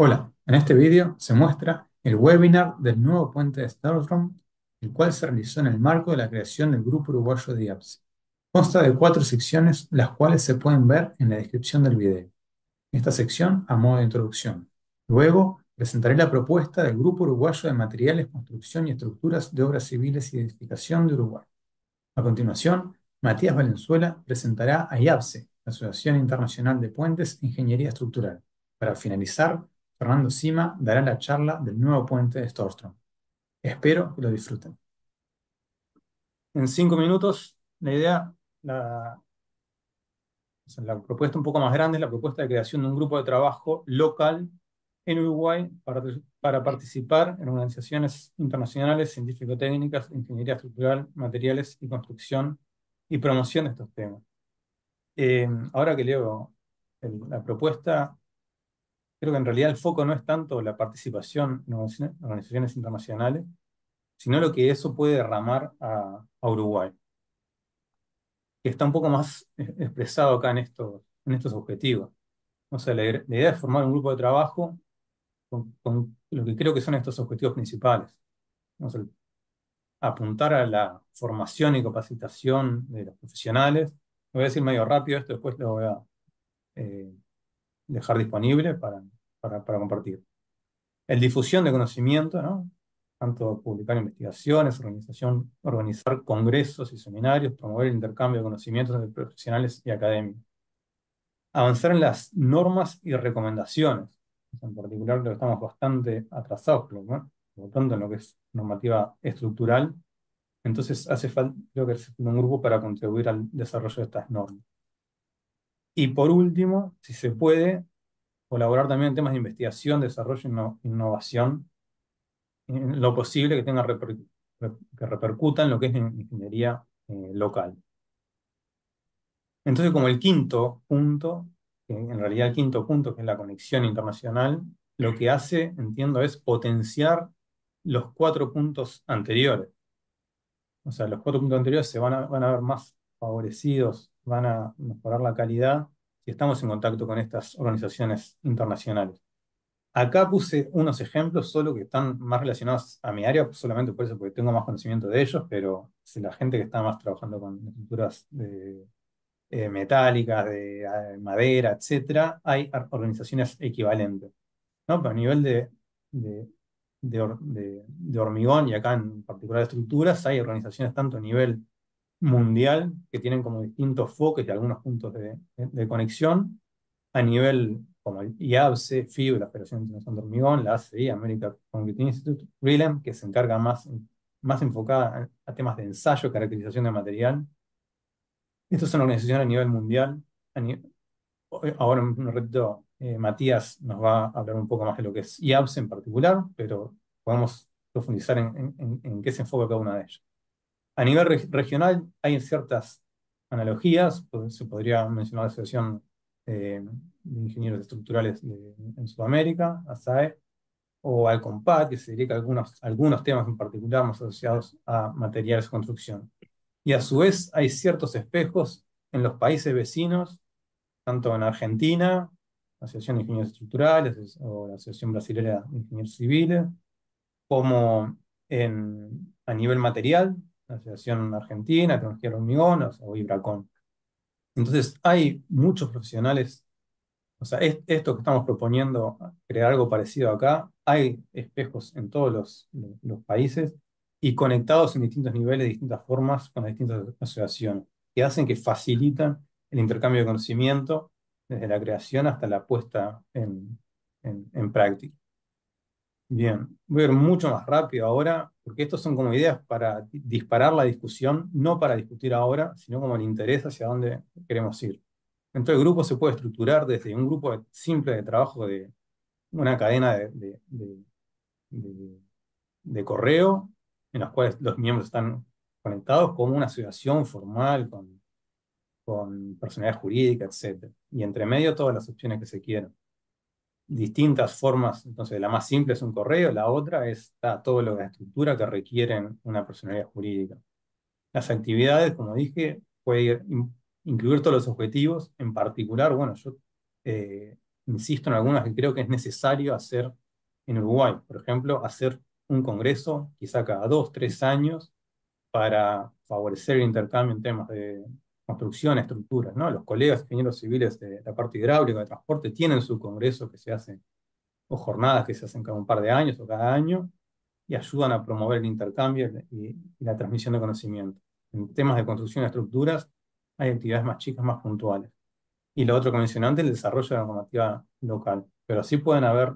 Hola, en este vídeo se muestra el webinar del nuevo puente de Storm, el cual se realizó en el marco de la creación del Grupo Uruguayo de IAPSE. Consta de 4 secciones, las cuales se pueden ver en la descripción del video. Esta sección a modo de introducción. Luego presentaré la propuesta del Grupo Uruguayo de Materiales, Construcción y Estructuras de Obras Civiles y Edificación de Uruguay. A continuación, Matías Valenzuela presentará a IAPSE, la Asociación Internacional de Puentes e Ingeniería Estructural. Para finalizar, Fernando Sima dará la charla del nuevo puente de Storström. Espero que lo disfruten. En 5 minutos, la idea, la, o sea, la propuesta un poco más grande es la propuesta de creación de un grupo de trabajo local en Uruguay para participar en organizaciones internacionales científico-técnicas, ingeniería estructural, materiales y construcción y promoción de estos temas. Ahora que leo la propuesta, creo que en realidad el foco no es tanto la participación en organizaciones internacionales, sino lo que eso puede derramar a Uruguay, que está un poco más expresado acá en estos objetivos. O sea, la idea es formar un grupo de trabajo con lo que creo que son estos objetivos principales. O sea, apuntar a la formación y capacitación de los profesionales. Lo voy a decir medio rápido esto, después lo voy a eh, dejar disponible para compartir. El difusión de conocimiento, ¿no? Tanto publicar investigaciones, organizar congresos y seminarios, promover el intercambio de conocimientos entre profesionales y académicos. Avanzar en las normas y recomendaciones. En particular, lo que estamos bastante atrasados, ¿no? Por lo tanto, en lo que es normativa estructural. Entonces, hace falta, creo que es un grupo para contribuir al desarrollo de estas normas. Y por último, si se puede, colaborar también en temas de investigación, desarrollo e innovación, en lo posible que que repercuta en lo que es ingeniería local. Entonces, como el quinto punto, que en realidad el quinto punto, que es la conexión internacional, lo que hace, entiendo, es potenciar los 4 puntos anteriores. O sea, los 4 puntos anteriores van a ver más favorecidos, van a mejorar la calidad si estamos en contacto con estas organizaciones internacionales. Acá puse unos ejemplos solo que están más relacionados a mi área, solamente por eso, porque tengo más conocimiento de ellos, pero si la gente que está más trabajando con estructuras metálicas, de madera, etcétera, hay organizaciones equivalentes, ¿no? Pero a nivel de, de hormigón y acá en particular de estructuras, hay organizaciones tanto a nivel mundial que tienen como distintos focos y algunos puntos de conexión a nivel como el IABSE, FIB, la Federación Internacional de Hormigón, la ACI, American Concrete Institute, RILEM, que se encarga más enfocada a temas de ensayo, caracterización de material. Estas son organizaciones a nivel mundial. A ni- Ahora en un ratito Matías nos va a hablar un poco más de lo que es IABSE en particular, pero podemos profundizar en qué se enfoca cada una de ellas. A nivel regional hay ciertas analogías, pues, se podría mencionar la Asociación de Ingenieros Estructurales en Sudamérica, ASAE, o al COMPAT, que se dedica a algunos temas en particular más asociados a materiales de construcción. Y a su vez hay ciertos espejos en los países vecinos, tanto en Argentina, la Asociación de Ingenieros Estructurales o la Asociación Brasilera de Ingenieros Civiles, como a nivel material, la Asociación Argentina, Tecnología del Hormigón o Ibracon. Entonces, hay muchos profesionales, o sea, esto que estamos proponiendo, crear algo parecido acá, hay espejos en todos los países y conectados en distintos niveles, de distintas formas, con las distintas asociaciones, que hacen que facilitan el intercambio de conocimiento desde la creación hasta la puesta en práctica. Bien, voy a ir mucho más rápido ahora, porque estos son como ideas para disparar la discusión, no para discutir ahora, sino como el interés hacia dónde queremos ir. Entonces, el grupo se puede estructurar desde un grupo simple de trabajo de una cadena de- de correo, en las cuales los miembros están conectados, como una asociación formal con personalidad jurídica, etc. Y entre medio todas las opciones que se quieran, distintas formas. Entonces, la más simple es un correo, la otra está todo lo de la estructura que requieren una personalidad jurídica. Las actividades, como dije, puede incluir todos los objetivos. En particular, bueno, yo insisto en algunas que creo que es necesario hacer en Uruguay. Por ejemplo, hacer un congreso, quizá cada 2, 3 años, para favorecer el intercambio en temas de construcción, estructuras, ¿no? Los colegas ingenieros civiles de la parte hidráulica, de transporte, tienen su congreso que se hace, o jornadas que se hacen cada un par de años o cada año, y ayudan a promover el intercambio y la transmisión de conocimiento. En temas de construcción de estructuras hay actividades más chicas, más puntuales. Y lo otro que mencioné antes, el desarrollo de la normativa local. Pero sí pueden haber,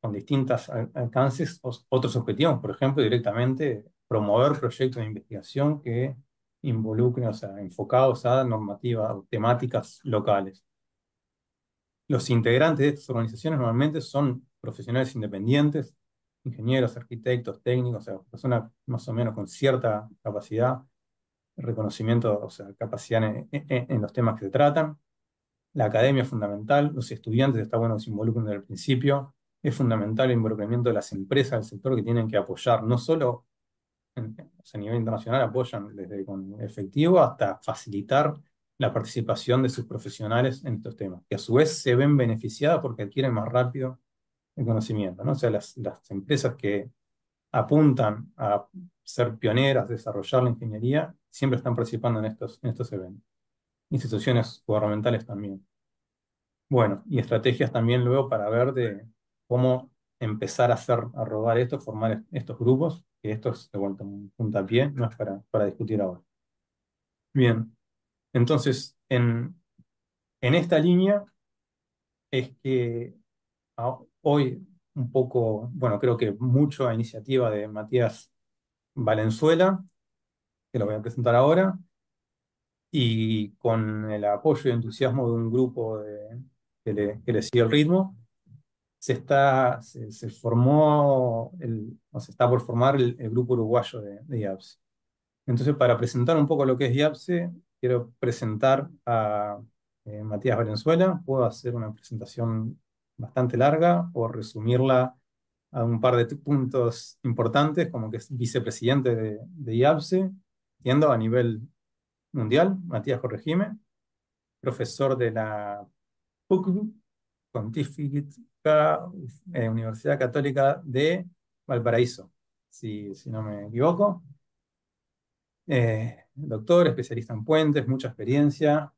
con distintos alcances, otros objetivos. Por ejemplo, directamente promover proyectos de investigación que involucren, o sea, enfocados a normativas o temáticas locales. Los integrantes de estas organizaciones normalmente son profesionales independientes, ingenieros, arquitectos, técnicos, o sea, personas más o menos con cierta capacidad, reconocimiento, o sea, capacidad en los temas que se tratan. La academia es fundamental, los estudiantes está bueno que se involucren desde el principio. Es fundamental el involucramiento de las empresas del sector que tienen que apoyar, no solo o sea, a nivel internacional, apoyan desde con efectivo hasta facilitar la participación de sus profesionales en estos temas, que a su vez se ven beneficiadas porque adquieren más rápido el conocimiento, ¿no? O sea, las empresas que apuntan a ser pioneras, desarrollar la ingeniería, siempre están participando en estos eventos. Instituciones gubernamentales también. Bueno, y estrategias también luego para ver de cómo empezar a hacer, a rodar esto, formar estos grupos, que esto es de vuelta un puntapié, no es para discutir ahora. Bien, entonces, en esta línea es que hoy un poco, bueno, creo que mucho a iniciativa de Matías Valenzuela, que lo voy a presentar ahora, y con el apoyo y entusiasmo de un grupo que le sigue el ritmo se formó, o se está por formar el grupo uruguayo de IAPSE. Entonces, para presentar un poco lo que es IAPSE, quiero presentar a Matías Valenzuela. Puedo hacer una presentación bastante larga o resumirla a un par de puntos importantes, como que es vicepresidente de IAPSE, entiendo, a nivel mundial. Matías, corregime. Profesor de la PUC, Pontificia Universidad Católica de Valparaíso, si no me equivoco. Doctor, especialista en puentes, mucha experiencia.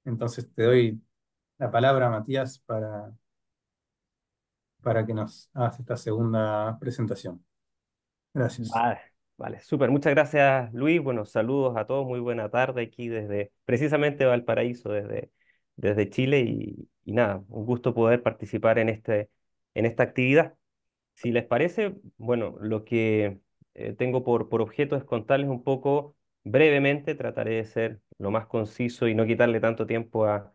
Entonces te doy la palabra, Matías, para que nos hagas esta segunda presentación. Gracias. Vale, vale, súper. Muchas gracias, Luis. Bueno, saludos a todos. Muy buena tarde aquí desde precisamente Valparaíso, desde Chile. Y nada, un gusto poder participar en esta actividad. Si les parece, bueno, lo que tengo por objeto es contarles un poco brevemente, trataré de ser lo más conciso y no quitarle tanto tiempo a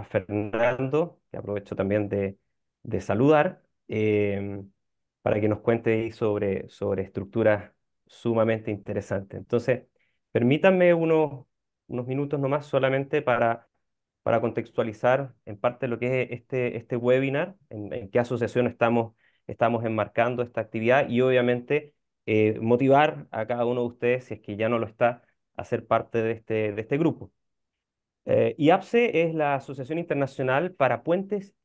Fernando, que aprovecho también de saludar, para que nos cuente ahí sobre estructuras sumamente interesantes. Entonces, permítanme unos minutos nomás solamente para contextualizar en parte lo que es este webinar, en qué asociación estamos enmarcando esta actividad y obviamente motivar a cada uno de ustedes, si es que ya no lo está, a ser parte de este grupo. IAPSE es la Asociación Internacional para Puentes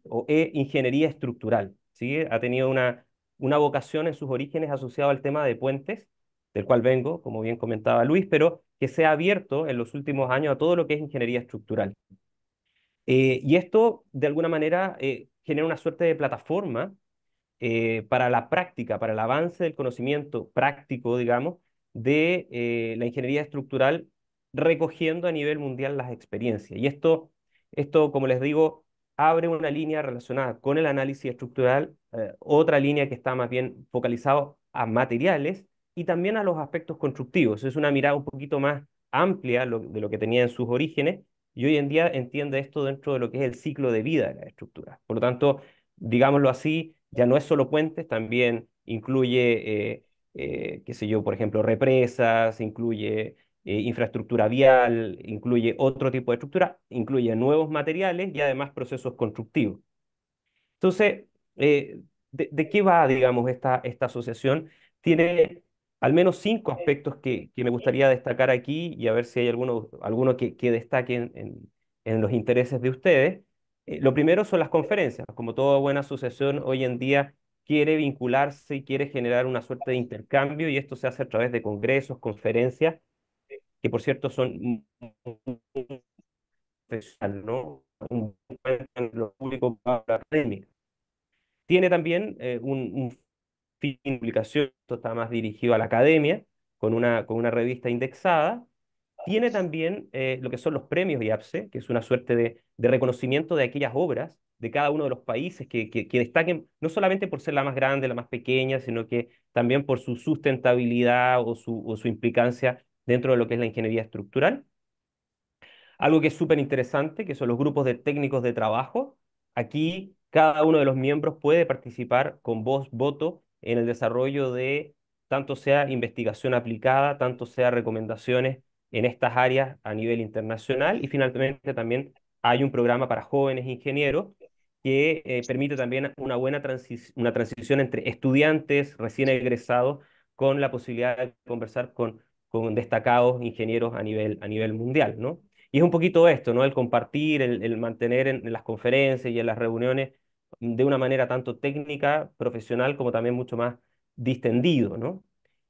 o Ingeniería Estructural, ¿sí? Ha tenido una vocación en sus orígenes asociada al tema de puentes, del cual vengo, como bien comentaba Luis, pero que se ha abierto en los últimos años a todo lo que es ingeniería estructural. Y esto, de alguna manera, genera una suerte de plataforma para la práctica, para el avance del conocimiento práctico, digamos, de la ingeniería estructural, recogiendo a nivel mundial las experiencias. Y esto, como les digo, abre una línea relacionada con el análisis estructural, otra línea que está más bien focalizado a materiales y también a los aspectos constructivos. Es una mirada un poquito más amplia de lo que tenía en sus orígenes y hoy en día entiende esto dentro de lo que es el ciclo de vida de la estructura. Por lo tanto, digámoslo así, ya no es solo puentes, también incluye, qué sé yo, por ejemplo, represas, incluye infraestructura vial, incluye otro tipo de estructura, incluye nuevos materiales y además procesos constructivos. Entonces, ¿de qué va, digamos, esta asociación? Tiene al menos 5 aspectos que me gustaría destacar aquí y a ver si hay alguno que destaque en los intereses de ustedes. Lo primero son las conferencias. Como toda buena asociación, hoy en día quiere vincularse y quiere generar una suerte de intercambio y esto se hace a través de congresos, conferencias, que por cierto son profesional, ¿no? Un en lo público para la académica. Tiene también un fin de publicación, esto está más dirigido a la academia, con una revista indexada. Tiene también lo que son los premios IAPSE, que es una suerte de reconocimiento de aquellas obras de cada uno de los países que destaquen, no solamente por ser la más grande, la más pequeña, sino que también por su sustentabilidad o su implicancia dentro de lo que es la ingeniería estructural. Algo que es súper interesante, que son los grupos de técnicos de trabajo. Aquí cada uno de los miembros puede participar con voz, voto en el desarrollo de tanto sea investigación aplicada, tanto sea recomendaciones en estas áreas a nivel internacional. Y finalmente también hay un programa para jóvenes ingenieros que permite también una transición entre estudiantes recién egresados con la posibilidad de conversar con destacados ingenieros a nivel mundial, ¿no? Y es un poquito esto, ¿no? El compartir, el mantener en las conferencias y en las reuniones de una manera tanto técnica, profesional, como también mucho más distendido, ¿no?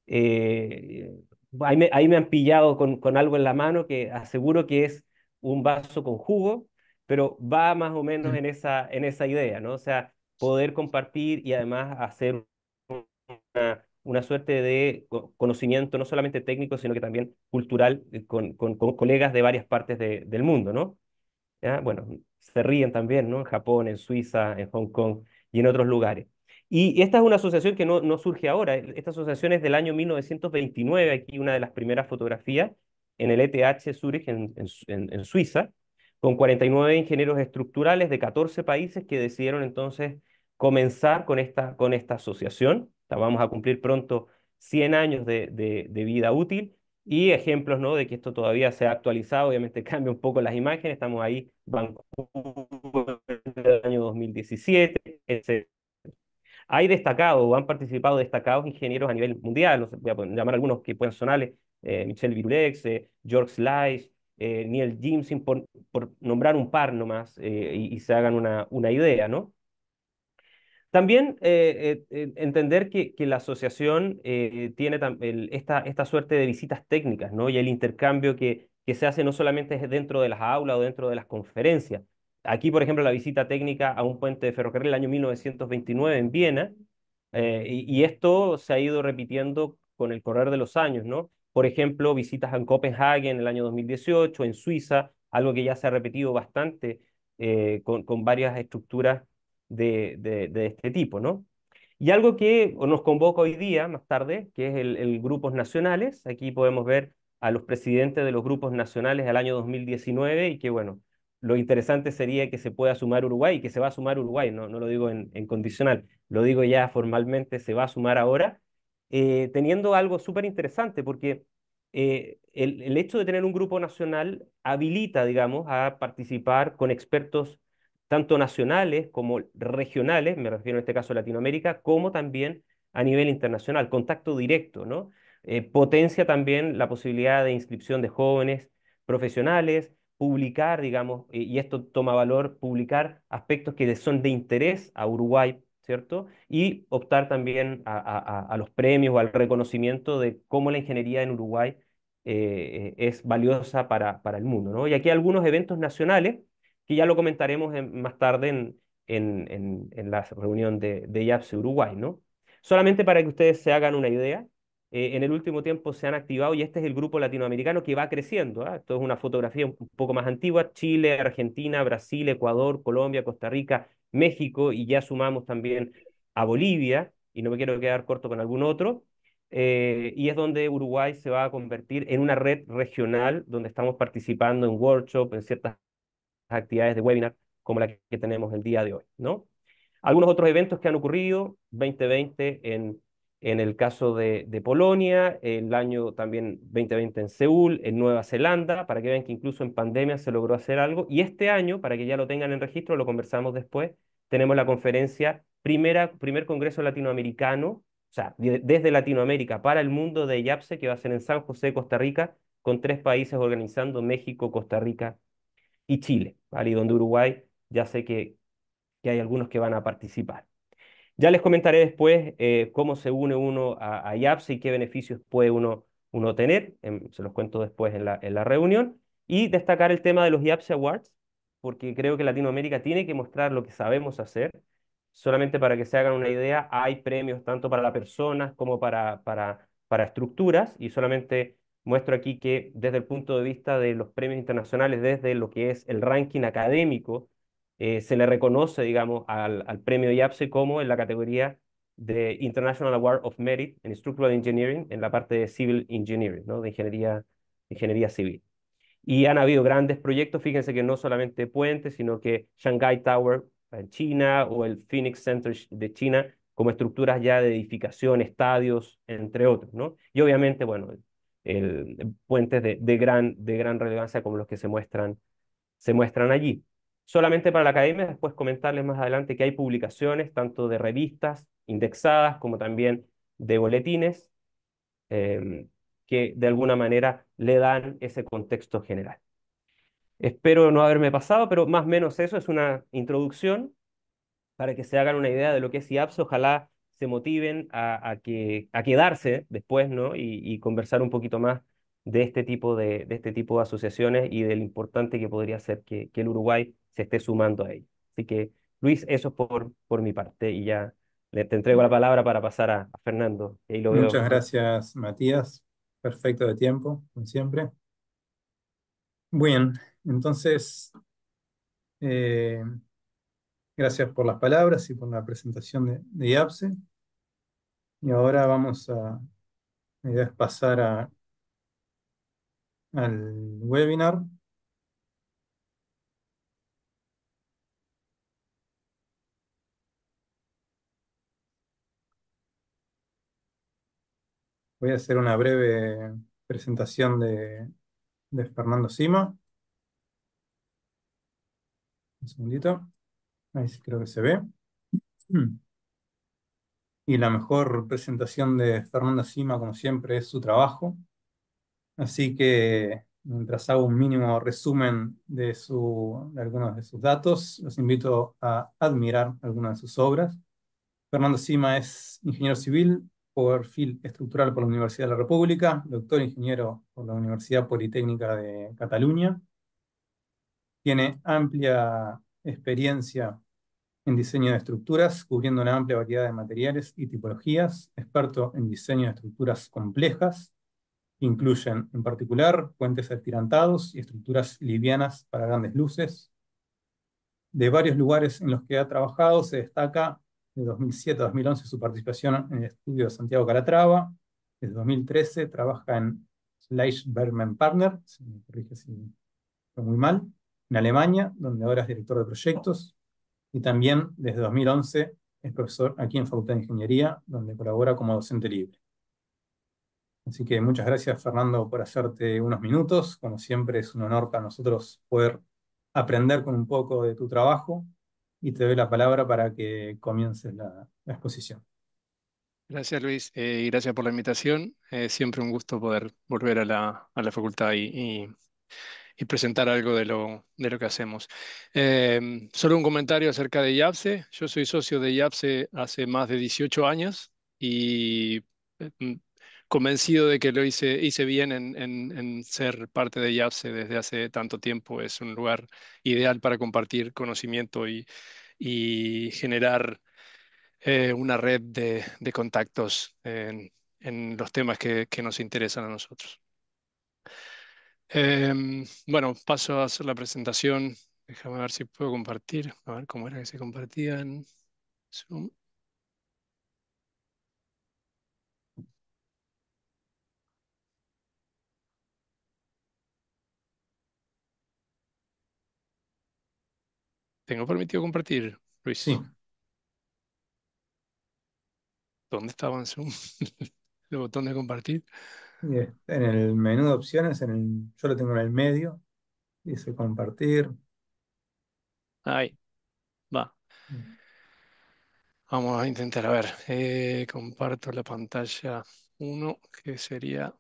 Eh, ahí me han pillado con algo en la mano que aseguro que es un vaso con jugo, pero va más o menos en esa idea, ¿no? O sea, poder compartir y además hacer una suerte de conocimiento no solamente técnico, sino que también cultural con colegas de varias partes del mundo, ¿no? ¿Ya? Bueno, se ríen también, ¿no? En Japón, en Suiza, en Hong Kong y en otros lugares. Y esta es una asociación que no surge ahora. Esta asociación es del año 1929, aquí una de las primeras fotografías en el ETH Zurich, en Suiza, con 49 ingenieros estructurales de 14 países que decidieron entonces comenzar con esta asociación. Vamos a cumplir pronto 100 años de vida útil y ejemplos, ¿no? De que esto todavía se ha actualizado, obviamente cambia un poco las imágenes, estamos ahí, Vancouver del año 2017, etc. Hay destacados o han participado destacados ingenieros a nivel mundial, no sé, voy a llamar algunos que puedan sonarles, Michel Virulex, George Slice, Neil Jimson, por nombrar un par nomás y se hagan una idea, ¿no? También entender que la asociación tiene esta suerte de visitas técnicas, ¿no? Y el intercambio que se hace no solamente es dentro de las aulas o dentro de las conferencias. Aquí, por ejemplo, la visita técnica a un puente de ferrocarril el año 1929 en Viena, y esto se ha ido repitiendo con el correr de los años, ¿no? Por ejemplo, visitas en Copenhague en el año 2018, en Suiza, algo que ya se ha repetido bastante con varias estructuras de este tipo, ¿no? Y algo que nos convoca hoy día, más tarde, que es el grupos nacionales. Aquí podemos ver a los presidentes de los grupos nacionales del año 2019 y que, bueno, lo interesante sería que se pueda sumar Uruguay y que se va a sumar Uruguay, no lo digo en condicional, lo digo ya formalmente, se va a sumar ahora, teniendo algo súper interesante porque el hecho de tener un grupo nacional habilita, digamos, a participar con expertos tanto nacionales como regionales, me refiero en este caso a Latinoamérica, como también a nivel internacional, contacto directo, ¿no? Potencia también la posibilidad de inscripción de jóvenes profesionales, publicar, digamos, y esto toma valor, publicar aspectos que son de interés a Uruguay, ¿cierto? Y optar también a los premios o al reconocimiento de cómo la ingeniería en Uruguay es valiosa para el mundo, ¿no? Y aquí algunos eventos nacionales que ya lo comentaremos más tarde en la reunión de IAPSE Uruguay, ¿no? Solamente para que ustedes se hagan una idea, en el último tiempo se han activado y este es el grupo latinoamericano que va creciendo, ¿ah? Esto es una fotografía un poco más antigua: Chile, Argentina, Brasil, Ecuador, Colombia, Costa Rica, México, y ya sumamos también a Bolivia, y no me quiero quedar corto con algún otro. Y es donde Uruguay se va a convertir en una red regional donde estamos participando en workshops, en ciertas actividades de webinar como la que tenemos el día de hoy, ¿no? Algunos otros eventos que han ocurrido, 2020 en el caso de Polonia, el año también 2020 en Seúl, en Nueva Zelanda, para que vean que incluso en pandemia se logró hacer algo. Y este año, para que ya lo tengan en registro, lo conversamos después, tenemos la conferencia, primer Congreso Latinoamericano, o sea, desde Latinoamérica para el mundo de YAPSE, que va a ser en San José, Costa Rica, con 3 países organizando: México, Costa Rica y Chile, ¿vale? Y donde Uruguay ya sé que hay algunos que van a participar. Ya les comentaré después cómo se une uno a YAPSE y qué beneficios puede uno tener. Se los cuento después en la reunión. Y destacar el tema de los YAPSE Awards, porque creo que Latinoamérica tiene que mostrar lo que sabemos hacer. Solamente para que se hagan una idea, hay premios tanto para las personas como para estructuras, y solamente muestro aquí que desde el punto de vista de los premios internacionales, desde lo que es el ranking académico, se le reconoce, digamos, al premio YAPSE como en la categoría de International Award of Merit en Structural Engineering, en la parte de Civil Engineering, ¿no? De ingeniería civil. Y han habido grandes proyectos, fíjense que no solamente puentes, sino que Shanghai Tower en China o el Phoenix Center de China, como estructuras ya de edificación, estadios, entre otros, ¿no? Y obviamente, bueno, puentes de gran relevancia como los que se muestran allí. Solamente para la academia, después comentarles más adelante que hay publicaciones tanto de revistas indexadas como también de boletines eh, que de alguna manera le dan ese contexto general. Espero no haberme pasado, pero más o menos eso es una introducción para que se hagan una idea de lo que es IAPS. Ojalá se motiven a quedarse después, ¿no? Y conversar un poquito más de este tipo de asociaciones y de lo importante que podría ser que el Uruguay se esté sumando a ello. Así que, Luis, eso es por mi parte y ya te entrego la palabra para pasar a Fernando. Y ahí lo Muchas veo. gracias, Matías. Perfecto de tiempo, como siempre. Bien, entonces, eh, gracias por las palabras y por la presentación de IAPSE. Y ahora la idea es pasar al webinar. Voy a hacer una breve presentación de Fernando Sima. Un segundito. Ahí sí creo que se ve. Y la mejor presentación de Fernando Sima, como siempre, es su trabajo. Así que mientras hago un mínimo resumen de algunos de sus datos, los invito a admirar algunas de sus obras. Fernando Sima es ingeniero civil por perfil estructural por la Universidad de la República, doctor ingeniero por la Universidad Politécnica de Cataluña. Tiene amplia experiencia en diseño de estructuras, cubriendo una amplia variedad de materiales y tipologías, experto en diseño de estructuras complejas. Incluyen, en particular, puentes atirantados y estructuras livianas para grandes luces. De varios lugares en los que ha trabajado, se destaca de 2007 a 2011 su participación en el estudio de Santiago Calatrava. Desde 2013 trabaja en Schleichberman Partner, si me corrige si fue muy mal, en Alemania, donde ahora es director de proyectos. Y también desde 2011 es profesor aquí en Facultad de Ingeniería, donde colabora como docente libre. Así que muchas gracias, Fernando, por hacerte unos minutos. Como siempre, es un honor para nosotros poder aprender con un poco de tu trabajo y te doy la palabra para que comiences la exposición. Gracias, Luis, y gracias por la invitación. Siempre un gusto poder volver a la facultad y presentar algo de lo que hacemos. Solo un comentario acerca de YAPSE. Yo soy socio de YAPSE hace más de 18 años y mm, convencido de que hice bien en ser parte de YAPSE desde hace tanto tiempo. Es un lugar ideal para compartir conocimiento y generar una red de contactos en los temas que nos interesan a nosotros. Bueno, paso a hacer la presentación. Déjame ver si puedo compartir. A ver cómo era que se compartían. Zoom. ¿Tengo permitido compartir, Sí, Luis? ¿Dónde estaba en Zoom? El botón de compartir. y en el menú de opciones, yo lo tengo en el medio, dice compartir. Ahí, va. Vamos a intentar, a ver. Comparto la pantalla uno, que sería...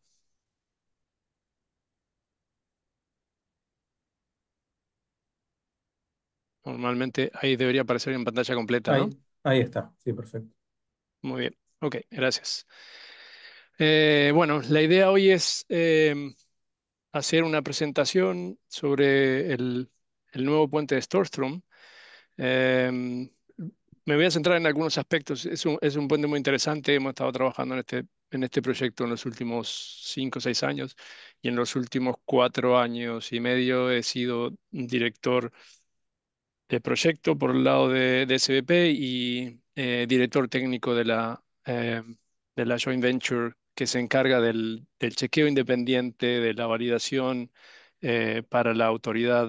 Normalmente ahí debería aparecer en pantalla completa, ¿no? Ahí está, sí, perfecto. Muy bien. Ok, gracias. Bueno, la idea hoy es hacer una presentación sobre el nuevo puente de Storström. Em, Me voy a centrar en algunos aspectos. Es un puente muy interesante. Hemos estado trabajando en este proyecto en los últimos 5 o 6 años y en los últimos 4 años y medio he sido director de proyecto por el lado de SBP y director técnico de la joint venture que se encarga del chequeo independiente, de la validación para la autoridad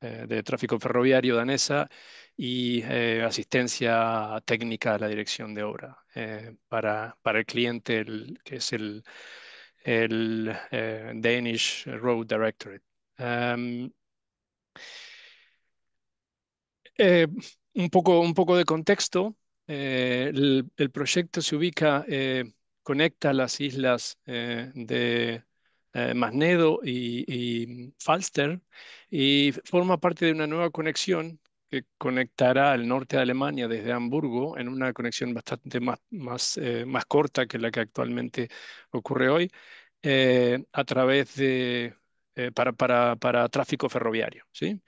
de tráfico ferroviario danesa y asistencia técnica a la dirección de obra para el cliente, que es el Danish Road Directorate. Em, Eh, un poco de contexto. El proyecto se ubica, conecta las islas de Masnedo y Falster y forma parte de una nueva conexión que conectará al norte de Alemania desde Hamburgo en una conexión bastante más corta que la que actualmente ocurre hoy, a través para tráfico ferroviario, ¿sí?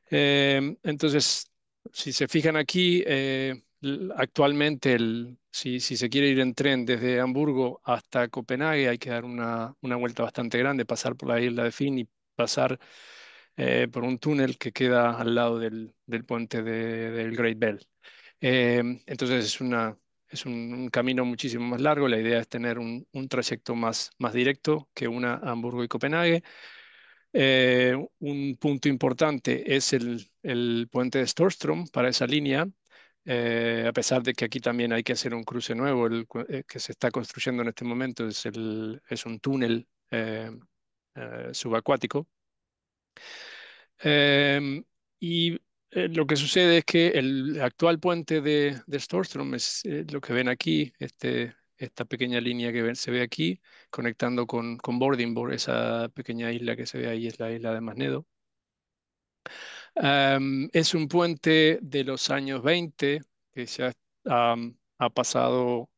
Entonces, si se fijan aquí, actualmente, si se quiere ir en tren desde Hamburgo hasta Copenhague, hay que dar una vuelta bastante grande, pasar por la isla de Fyn y pasar por un túnel que queda al lado del puente del Great Bell. Entonces, es un camino muchísimo más largo. La idea es tener un trayecto más directo que una Hamburgo y Copenhague. Un punto importante es el puente de Storström para esa línea, a pesar de que aquí también hay que hacer un cruce nuevo, que se está construyendo en este momento es un túnel subacuático. Eh, y lo que sucede es que el actual puente de Storström es lo que ven aquí, esta pequeña línea que se ve aquí, conectando con Vordingborg, esa pequeña isla que se ve ahí es la isla de Masnedo. Es un puente de los años 20 que ya ha pasado,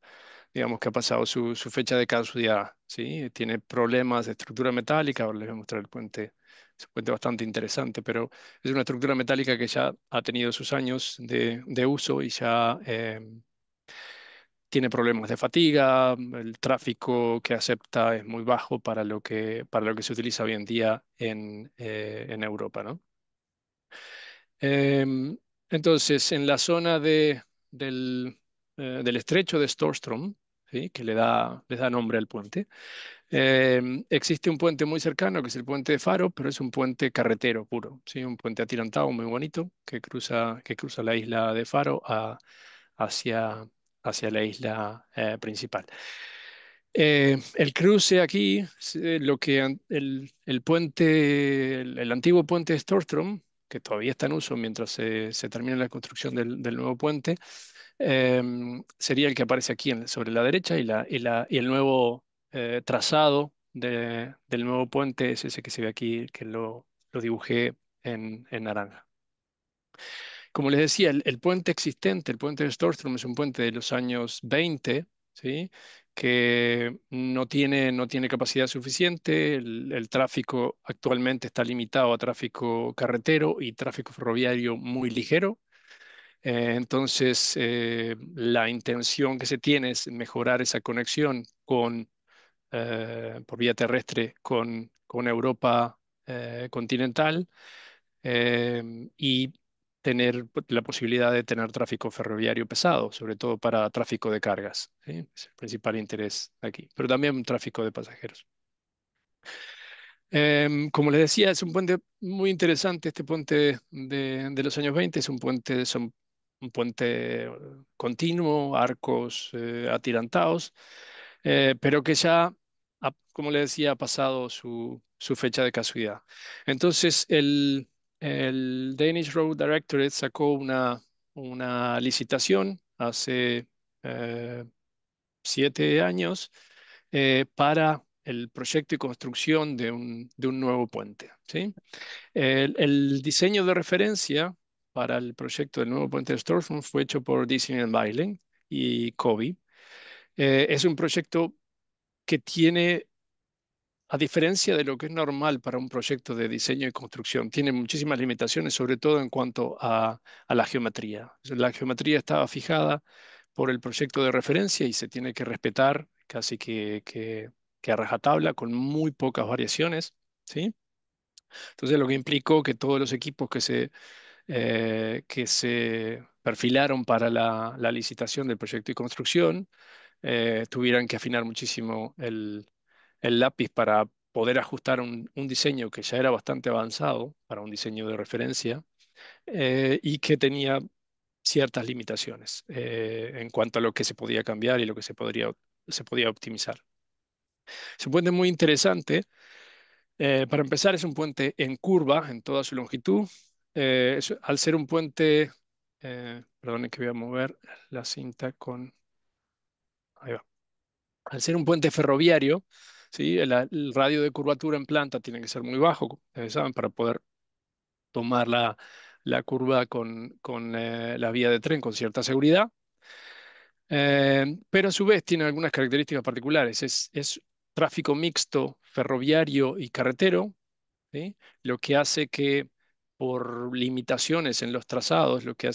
digamos que ha pasado su fecha de caducidad, ¿sí? Tiene problemas de estructura metálica. Ahora les voy a mostrar el puente. Es un puente bastante interesante, pero es una estructura metálica que ya ha tenido sus años de uso y ya tiene problemas de fatiga. El tráfico que acepta es muy bajo para lo que se utiliza hoy en día en Europa, ¿no? Em, entonces, en la zona del estrecho de Storström, ¿sí? Que les da nombre al puente, existe un puente muy cercano, que es el puente de Faro, pero es un puente carretero puro, ¿sí? Un puente atirantado muy bonito que cruza la isla de Faro hacia, hacia la isla principal. El cruce aquí, el puente, el antiguo puente de Storström, que todavía está en uso mientras se termina la construcción del nuevo puente, sería el que aparece aquí sobre la derecha y el nuevo trazado del nuevo puente es ese que se ve aquí, que lo dibujé en naranja. Como les decía, el puente existente, el puente de Storström, es un puente de los años 20, ¿sí? Que no tiene capacidad suficiente. El tráfico actualmente está limitado a tráfico carretero y tráfico ferroviario muy ligero. Entonces, la intención que se tiene es mejorar esa conexión por vía terrestre con Europa continental, y tener la posibilidad de tener tráfico ferroviario pesado, sobre todo para tráfico de cargas, ¿sí? Es el principal interés aquí, pero también tráfico de pasajeros. Como les decía, es un puente muy interesante, este puente de los años 20. Es un puente continuo, arcos atirantados, pero que ya, como les decía, ha pasado su fecha de caducidad. Entonces, el Danish Road Directorate sacó una licitación hace eh, 7 años para el proyecto y construcción de un nuevo puente, ¿sí? El diseño de referencia para el proyecto del nuevo puente de Stormont fue hecho por Design Biling y COBE. Es un proyecto que tiene, a diferencia de lo que es normal para un proyecto de diseño y construcción, tiene muchísimas limitaciones, sobre todo en cuanto a la geometría. La geometría estaba fijada por el proyecto de referencia y se tiene que respetar casi que a rajatabla, con muy pocas variaciones, ¿sí? Entonces, lo que implicó que todos los equipos que se perfilaron para la licitación del proyecto y construcción tuvieran que afinar muchísimo el lápiz para poder ajustar un diseño que ya era bastante avanzado para un diseño de referencia y que tenía ciertas limitaciones en cuanto a lo que se podía cambiar y lo que se podía optimizar. Es un puente muy interesante. Para empezar, es un puente en curva en toda su longitud. Al ser un puente, perdón, que voy a mover la cinta con... Ahí va. Al ser un puente ferroviario, ¿sí? El radio de curvatura en planta tiene que ser muy bajo, como ustedes saben, para poder tomar la curva con la vía de tren con cierta seguridad. Pero a su vez tiene algunas características particulares. Es tráfico mixto ferroviario y carretero, ¿sí? Lo que hace que por limitaciones en los trazados, lo que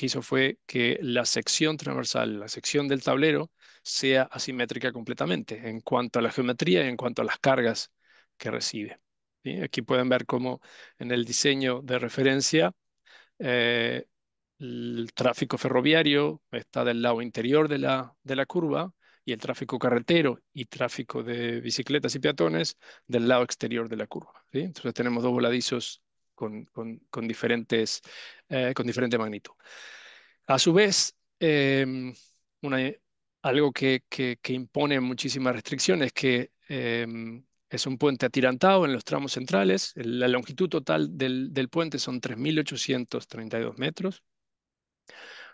hizo fue que la sección transversal, la sección del tablero, sea asimétrica completamente en cuanto a la geometría y en cuanto a las cargas que recibe, ¿sí? Aquí pueden ver cómo en el diseño de referencia eh, el tráfico ferroviario está del lado interior de la curva y el tráfico carretero y tráfico de bicicletas y peatones del lado exterior de la curva, ¿sí? Entonces tenemos dos voladizos con diferente magnitud. A su vez, una- algo que impone muchísimas restricciones es que es un puente atirantado en los tramos centrales. La longitud total del puente son 3.832 metros,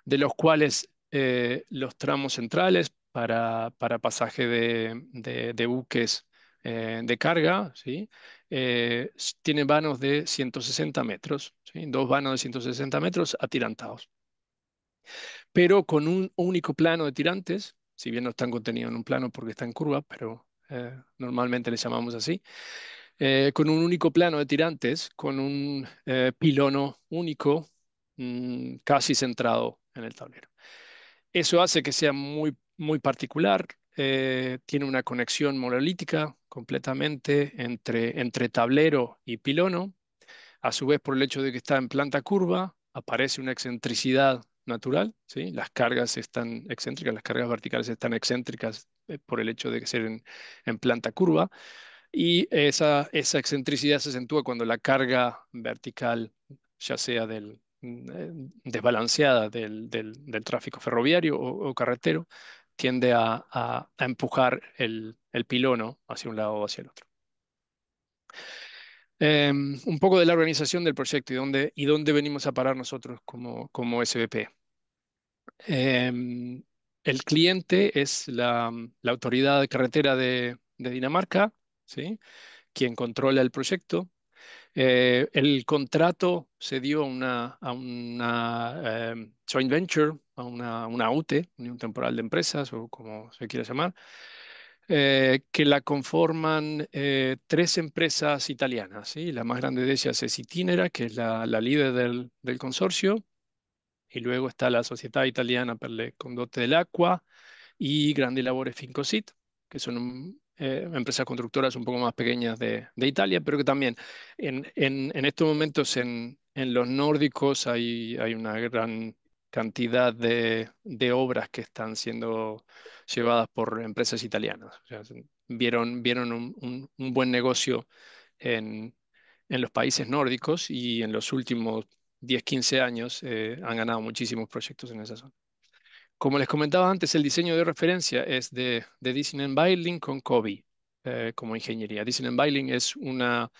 de los cuales los tramos centrales para pasaje de buques de carga, ¿sí? Tienen vanos de 160 metros, ¿sí? Dos vanos de 160 metros atirantados, pero con un único plano de tirantes, si bien no están contenidos en un plano porque está en curva, pero normalmente le llamamos así, con un único plano de tirantes, con un pilono único, casi centrado en el tablero. Eso hace que sea muy, muy particular. Tiene una conexión monolítica completamente entre tablero y pilono. A su vez, por el hecho de que está en planta curva, aparece una excentricidad natural, ¿sí? Las cargas están excéntricas, las cargas verticales están excéntricas por el hecho de que ser en planta curva. Y esa excentricidad se acentúa cuando la carga vertical, ya sea desbalanceada del tráfico ferroviario o carretero, tiende a empujar el pilono hacia un lado o hacia el otro. Un poco de la organización del proyecto y dónde venimos a parar nosotros como SBP. Em, el cliente es la autoridad de carretera de Dinamarca, ¿sí? Quien controla el proyecto. El contrato se dio a una joint venture, a una UTE, Unión Temporal de Empresas, o como se quiera llamar, que la conforman tres empresas italianas, ¿sí? La más grande de ellas es Itinera, que es la líder del consorcio, y luego está la Società Italiana per le Condotte dell'Acqua y Grandi Lavori Fincosit, que son empresas constructoras un poco más pequeñas de Italia, pero que también en estos momentos en los nórdicos hay una gran cantidad de obras que están siendo llevadas por empresas italianas. O sea, vieron un buen negocio en, en los países nórdicos y en los últimos 10, 15 años han ganado muchísimos proyectos en esa zona. Como les comentaba antes, el diseño de referencia es de Design Biling con COBE como ingeniería. Design Biling es una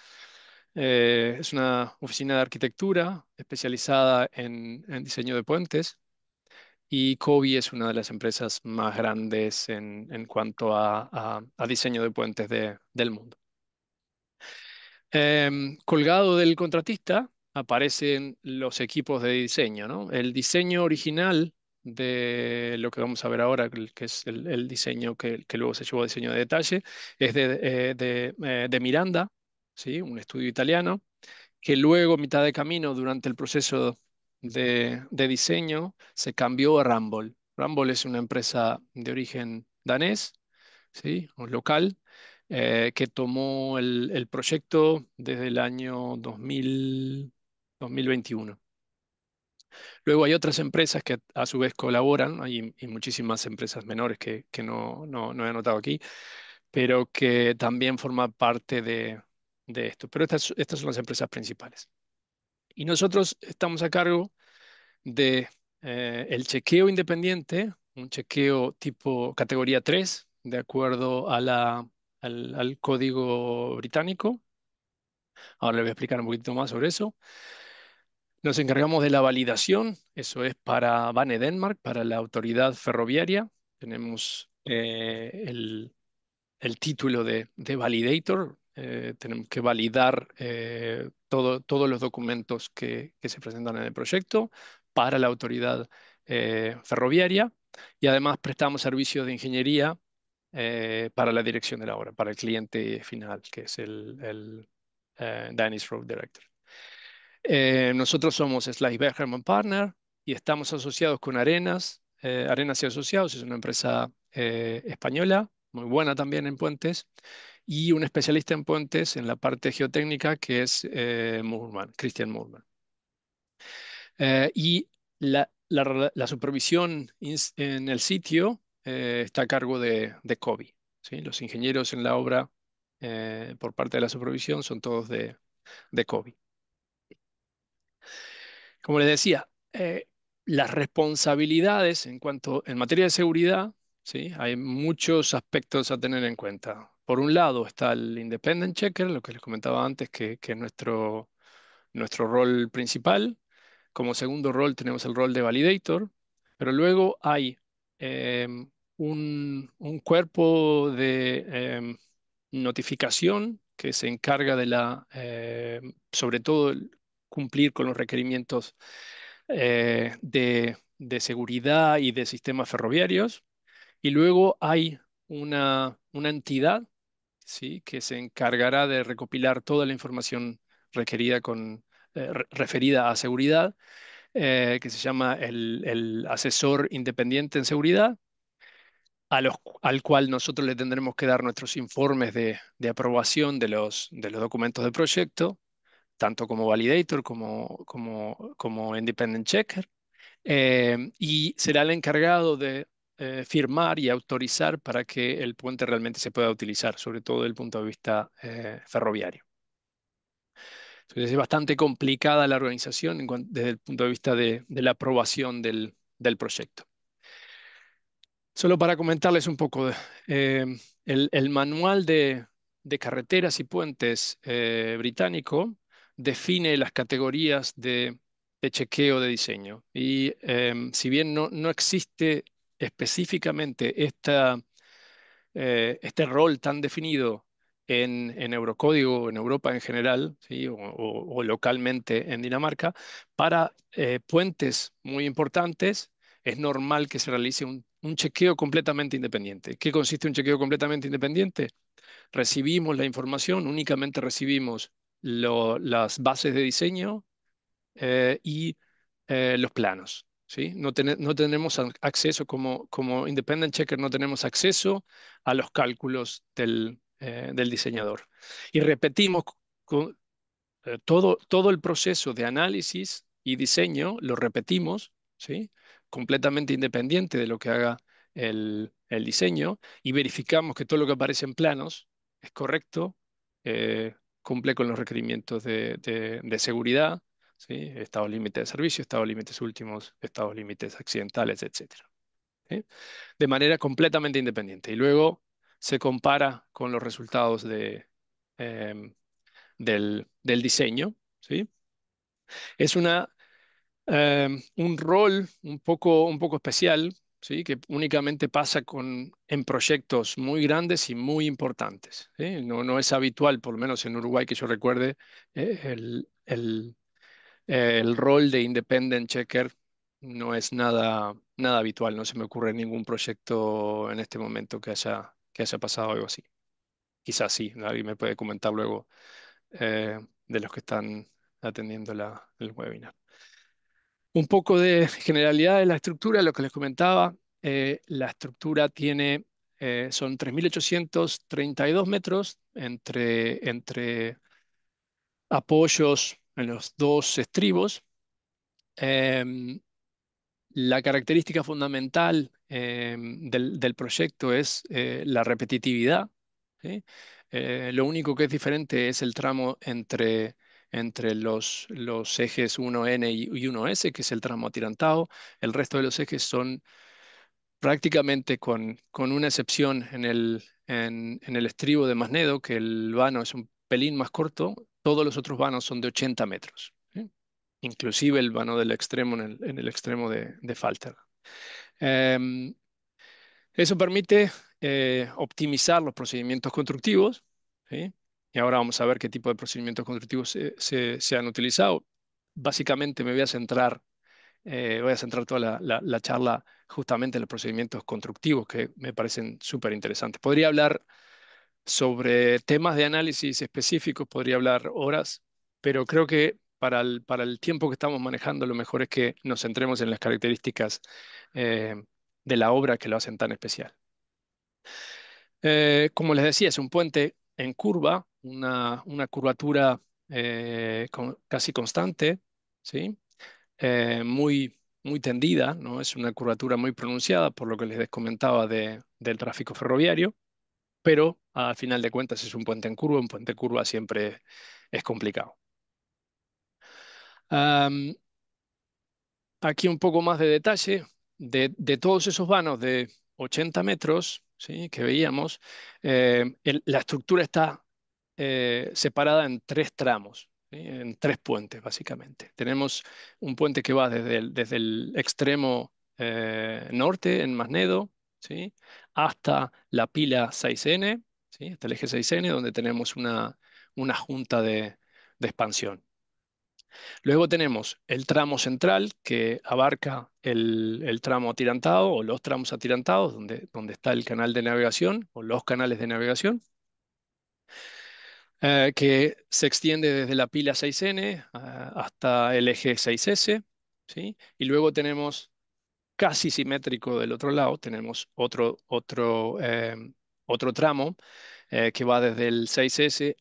oficina de arquitectura especializada en diseño de puentes y Cobee es una de las empresas más grandes en cuanto a diseño de puentes del mundo. Colgado del contratista aparecen los equipos de diseño, ¿no? El diseño original de lo que vamos a ver ahora, que es el diseño que luego se llevó a diseño de detalle, es de Miranda, ¿sí? Un estudio italiano, que luego, mitad de camino, durante el proceso de diseño, se cambió a Ramboll. Ramboll es una empresa de origen danés, ¿sí? O local, que tomó el proyecto desde el año 2021. Luego hay otras empresas que a su vez colaboran, hay y muchísimas empresas menores que no he anotado aquí, pero que también forman parte de esto. Pero estas son las empresas principales. Y nosotros estamos a cargo de el chequeo independiente, un chequeo tipo categoría 3 de acuerdo al código británico. Ahora le voy a explicar un poquito más sobre eso. Nos encargamos de la validación, eso es para Banedenmark, para la autoridad ferroviaria. Tenemos el título de validator. Tenemos que validar todos los documentos que se presentan en el proyecto para la autoridad ferroviaria y además prestamos servicios de ingeniería para la dirección de la obra, para el cliente final, que es el Danish Road Director. Nosotros somos Slice Bergerman Partner y estamos asociados con Arenas, Arenas y Asociados, es una empresa española, muy buena también en puentes, y un especialista en puentes en la parte geotécnica que es Moorman, Christian Moorman. Y la supervisión en el sitio está a cargo de Cobee, ¿sí? Los ingenieros en la obra por parte de la supervisión son todos de Cobee. Como les decía, las responsabilidades en materia de seguridad, ¿sí? Hay muchos aspectos a tener en cuenta. Por un lado está el Independent Checker, lo que les comentaba antes, que es nuestro rol principal. Como segundo rol tenemos el rol de Validator, pero luego hay un cuerpo de notificación que se encarga sobre todo, cumplir con los requerimientos de seguridad y de sistemas ferroviarios. Y luego hay una entidad, ¿sí? Que se encargará de recopilar toda la información requerida referida a seguridad, que se llama el asesor independiente en seguridad, al cual nosotros le tendremos que dar nuestros informes de aprobación de los documentos de proyecto, tanto como validator como independent checker, y será el encargado de firmar y autorizar para que el puente realmente se pueda utilizar, sobre todo desde el punto de vista ferroviario. Entonces es bastante complicada la organización desde el punto de vista de la aprobación del proyecto. Solo para comentarles un poco, el manual de carreteras y puentes británico define las categorías de chequeo de diseño. Y si bien no existe específicamente este rol tan definido en Eurocódigo, en Europa en general, ¿sí? O localmente en Dinamarca, para puentes muy importantes es normal que se realice un chequeo completamente independiente. ¿Qué consiste un chequeo completamente independiente? Recibimos la información, únicamente recibimos las bases de diseño y los planos. ¿Sí? No tenemos acceso como Independent Checker, no tenemos acceso a los cálculos del diseñador. Y repetimos todo el proceso de análisis y diseño, lo repetimos, ¿sí? Completamente independiente de lo que haga el diseño y verificamos que todo lo que aparece en planos es correcto, cumple con los requerimientos de seguridad, ¿sí? Estados límites de servicio, estados límites últimos, estados límites accidentales, etcétera, ¿sí? De manera completamente independiente. Y luego se compara con los resultados em, del diseño, ¿sí? Es una Un rol un poco especial, ¿sí? Que únicamente pasa en proyectos muy grandes y muy importantes, ¿sí? No es habitual, por lo menos en Uruguay que yo recuerde, el rol de independent checker no es nada habitual. No se me ocurre ningún proyecto en este momento que haya pasado algo así. Quizás sí, alguien me puede comentar luego de los que están atendiendo el webinar. Un poco de generalidad de la estructura, lo que les comentaba. La estructura son 3.832 metros entre apoyos en los dos estribos. Em, la característica fundamental del proyecto es la repetitividad, ¿sí? Lo único que es diferente es el tramo entre los ejes 1N y 1S, que es el tramo atirantado. El resto de los ejes son prácticamente, con una excepción en el estribo de Masnedo, que el vano es un pelín más corto. Todos los otros vanos son de 80 metros, ¿sí? Inclusive el vano del extremo en el extremo de Falter. Em, Eso permite optimizar los procedimientos constructivos, ¿sí? Y ahora vamos a ver qué tipo de procedimientos constructivos se han utilizado. Básicamente me voy a centrar toda la charla justamente en los procedimientos constructivos, que me parecen súper interesantes. Podría hablar sobre temas de análisis específicos, podría hablar horas, pero creo que para el tiempo que estamos manejando, lo mejor es que nos centremos en las características eh, de la obra que lo hacen tan especial. Como les decía, es un puente en curva, una curvatura casi constante, ¿sí? Muy tendida, ¿no? Es una curvatura muy pronunciada, por lo que les comentaba del tráfico ferroviario, pero al final de cuentas es un puente en curva. Un puente en curva siempre es complicado. Am, Aquí un poco más de detalle de todos esos vanos de 80 metros, ¿sí? Que veíamos. La estructura está separada en tres tramos, ¿sí? En tres puentes, básicamente. Tenemos un puente que va desde el extremo norte, en Masnedo, ¿sí? Hasta la pila 6N, ¿sí? Hasta el eje 6N, donde tenemos una junta de expansión. Luego tenemos el tramo central, que abarca el tramo atirantado o los tramos atirantados, donde está el canal de navegación o los canales de navegación, que se extiende desde la pila 6N hasta el eje 6S, ¿sí? Y luego tenemos, casi simétrico del otro lado, tenemos otro tramo que va desde el 6S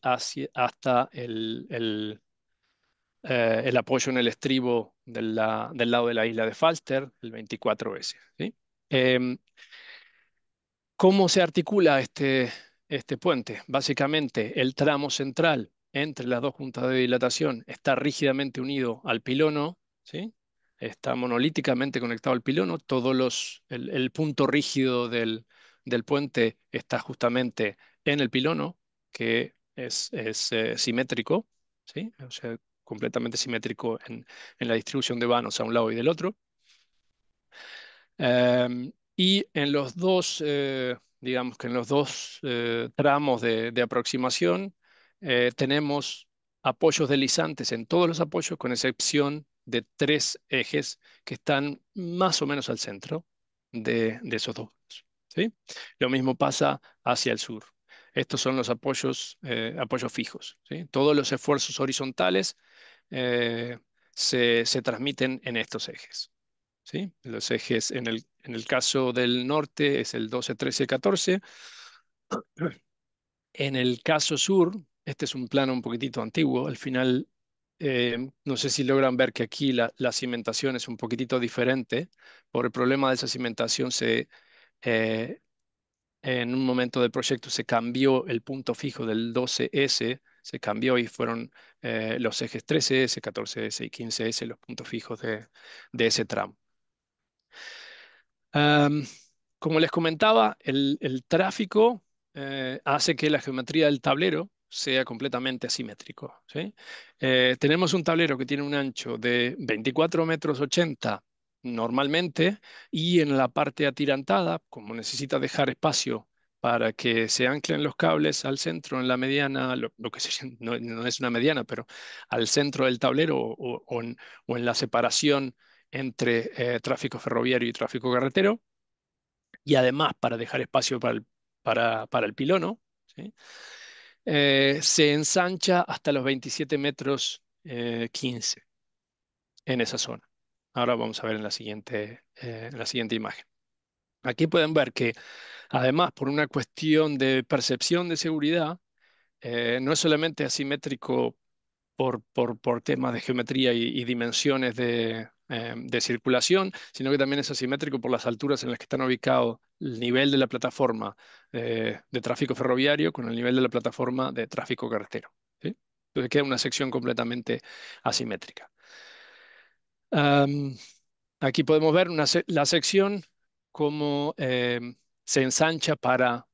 hasta el apoyo en el estribo del lado de la isla de Falster, el 24S, ¿sí? Em, ¿Cómo se articula este puente? Básicamente, el tramo central entre las dos juntas de dilatación está rígidamente unido al pilono, ¿sí? Está monolíticamente conectado al pilono. El punto rígido del puente está justamente en el pilono, que es simétrico, ¿sí? O sea, completamente simétrico en la distribución de vanos a un lado y del otro. Y en los dos, digamos que en los dos tramos de aproximación, tenemos apoyos deslizantes en todos los apoyos, con excepción de tres ejes que están más o menos al centro de esos dos, ¿sí? Lo mismo pasa hacia el sur. Estos son los apoyos fijos, ¿sí? Todos los esfuerzos horizontales eh, se transmiten en estos ejes, ¿sí? Los ejes, en el caso del norte, es el 12, 13, 14. En el caso sur, este es un plano un poquitito antiguo. Al final, no sé si logran ver que aquí la cimentación es un poquitito diferente. Por el problema de esa cimentación, eh, en un momento del proyecto se cambió el punto fijo del 12S, se cambió y fueron los ejes 13S, 14S y 15S los puntos fijos de ese tramo. Am, Como les comentaba, el tráfico hace que la geometría del tablero sea completamente asimétrico, ¿sí? Tenemos un tablero que tiene un ancho de 24 metros 80 normalmente, y en la parte atirantada, como necesita dejar espacio para que se anclen los cables al centro, en la mediana, lo que no, no es una mediana, pero al centro del tablero o en la separación entre tráfico ferroviario y tráfico carretero, y además para dejar espacio para el pilono, ¿sí? Se ensancha hasta los 27 metros 15 en esa zona. Ahora vamos a ver en la siguiente imagen. Aquí pueden ver que además, por una cuestión de percepción de seguridad, no es solamente asimétrico por temas de geometría y dimensiones de circulación, sino que también es asimétrico por las alturas en las que están ubicados el nivel de la plataforma de tráfico ferroviario con el nivel de la plataforma de tráfico carretero, ¿sí? Entonces queda una sección completamente asimétrica. Am, Aquí podemos ver la sección cómo se ensancha para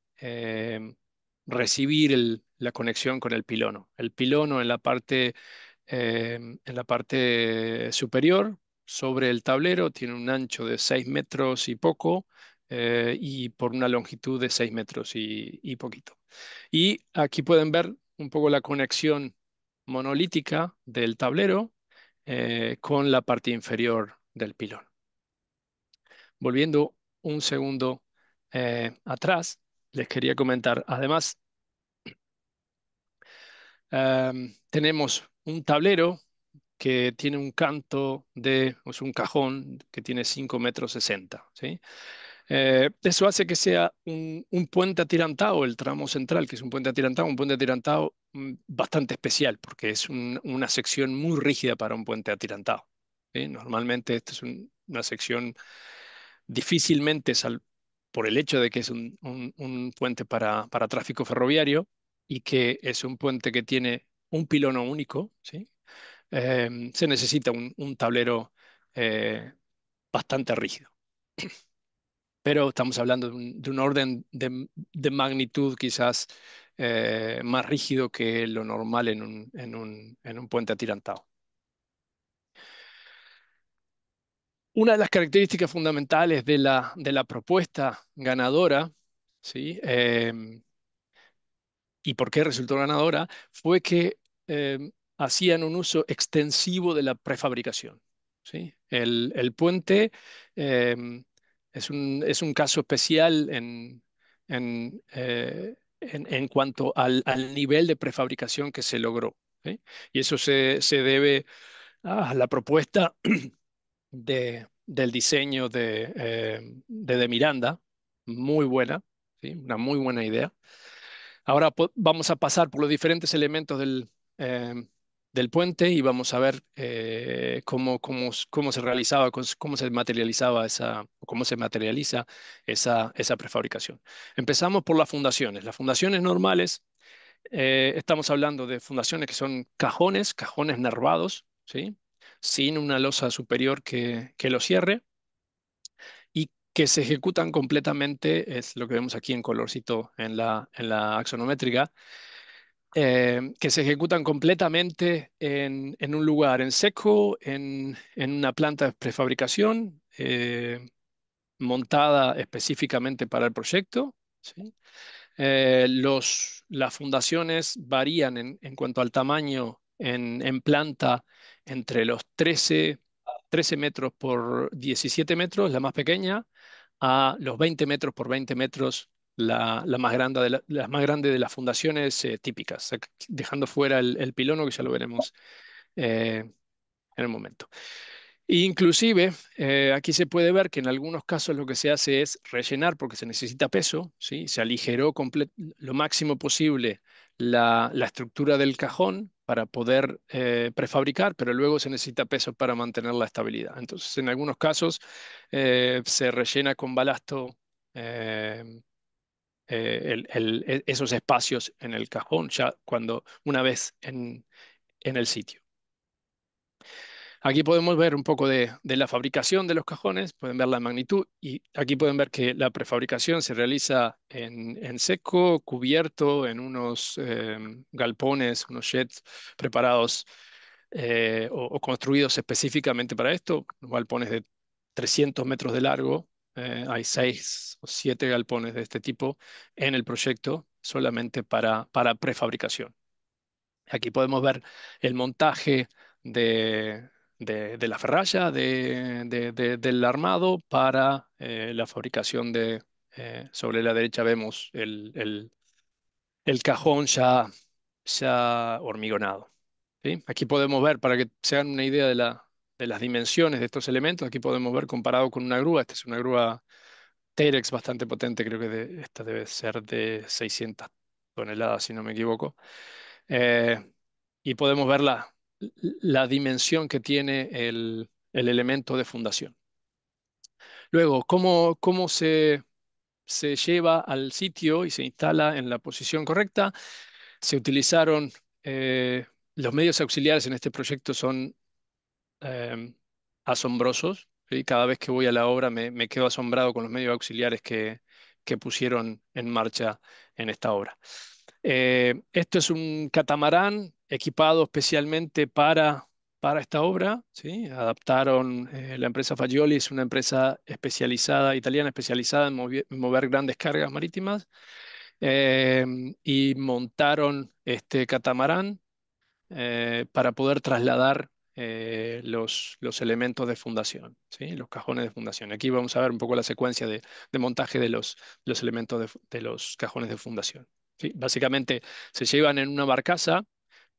recibir la conexión con el pilono. El pilono en la parte superior, sobre el tablero, tiene un ancho de 6 metros y poco, y por una longitud de 6 metros y poquito. Y aquí pueden ver un poco la conexión monolítica del tablero con la parte inferior del pilón. Volviendo un segundo atrás, les quería comentar, además, tenemos un tablero que tiene un canto es un cajón que tiene 5 metros 60, ¿sí? Eso hace que sea un puente atirantado, el tramo central, que es un puente atirantado bastante especial, porque es una sección muy rígida para un puente atirantado, ¿sí? Normalmente esta es una sección difícilmente, por el hecho de que es un puente para tráfico ferroviario y que es un puente que tiene un pilono único, ¿sí? Se necesita un tablero bastante rígido. Pero estamos hablando de un orden de magnitud quizás más rígido que lo normal en un puente atirantado. Una de las características fundamentales de la propuesta ganadora, ¿sí? ¿Y por qué resultó ganadora? Fue que hacían un uso extensivo de la prefabricación, ¿sí? El puente eh, es un caso especial en cuanto al nivel de prefabricación que se logró, ¿sí? Y eso se debe a la propuesta del diseño de Miranda, muy buena, ¿sí? Una muy buena idea. Ahora vamos a pasar por los diferentes elementos del puente y vamos a ver cómo se realizaba, cómo se materializaba o cómo se materializa esa prefabricación. Empezamos por las fundaciones. Las fundaciones normales, estamos hablando de fundaciones que son cajones nervados, ¿sí? Sin una losa superior que lo cierre, y que se ejecutan completamente, es lo que vemos aquí en colorcito en la axonométrica, que se ejecutan completamente en un lugar en seco, en una planta de prefabricación montada específicamente para el proyecto, ¿sí? Las fundaciones varían en cuanto al tamaño en planta entre los 13 metros por 17 metros, la más pequeña, a los 20 metros por 20 metros, la más grande la más grande de las fundaciones típicas, dejando fuera el pilono, que ya lo veremos en el momento. Inclusive, aquí se puede ver que en algunos casos lo que se hace es rellenar porque se necesita peso, ¿sí? Se aligeró lo máximo posible la estructura del cajón para poder prefabricar, pero luego se necesita peso para mantener la estabilidad. Entonces, en algunos casos se rellena con balasto eh, esos espacios en el cajón, ya una vez en el sitio. Aquí podemos ver un poco de la fabricación de los cajones, pueden ver la magnitud y aquí pueden ver que la prefabricación se realiza en seco, cubierto en unos galpones, unos sheds preparados o construidos específicamente para esto, galpones de 300 metros de largo. Hay 6 o 7 galpones de este tipo en el proyecto solamente para prefabricación. Aquí podemos ver el montaje de, de la ferralla del armado para la fabricación sobre la derecha vemos el cajón ya hormigonado. ¿Sí? Aquí podemos ver, para que se hagan una idea de las dimensiones de estos elementos, aquí podemos ver comparado con una grúa. Esta es una grúa Terex bastante potente, creo que esta debe ser de 600 toneladas, si no me equivoco. Eh, y podemos ver la dimensión que tiene el elemento de fundación. Luego, cómo se lleva al sitio y se instala en la posición correcta. Se utilizaron los medios auxiliares en este proyecto son eh, asombrosos. ¿Sí? Cada vez que voy a la obra me quedo asombrado con los medios auxiliares que pusieron en marcha en esta obra. Esto es un catamarán equipado especialmente para esta obra. ¿Sí? Adaptaron, la empresa Fagioli es una empresa especializada, italiana especializada en mover grandes cargas marítimas, eh, y montaron este catamarán para poder trasladar los elementos de fundación, ¿sí? Los cajones de fundación. Aquí vamos a ver un poco la secuencia de montaje de los elementos de los cajones de fundación. ¿Sí? Básicamente se llevan en una barcaza.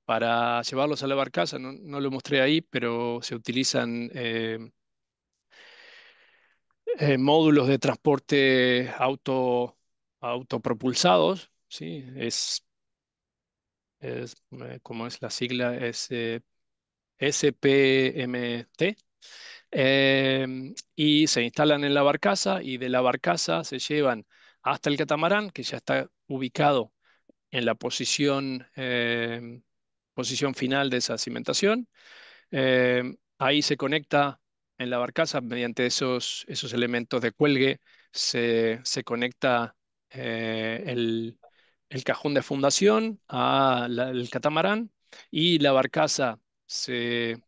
Para llevarlos a la barcaza, no lo mostré ahí, pero se utilizan módulos de transporte autopropulsados, ¿sí? ¿Cómo es la sigla? Es SPMT. Y se instalan en la barcaza y de la barcaza se llevan hasta el catamarán, que ya está ubicado en la posición final de esa cimentación. Ahí se conecta en la barcaza mediante esos elementos de cuelgue, se conecta el cajón de fundación al catamarán y la barcaza se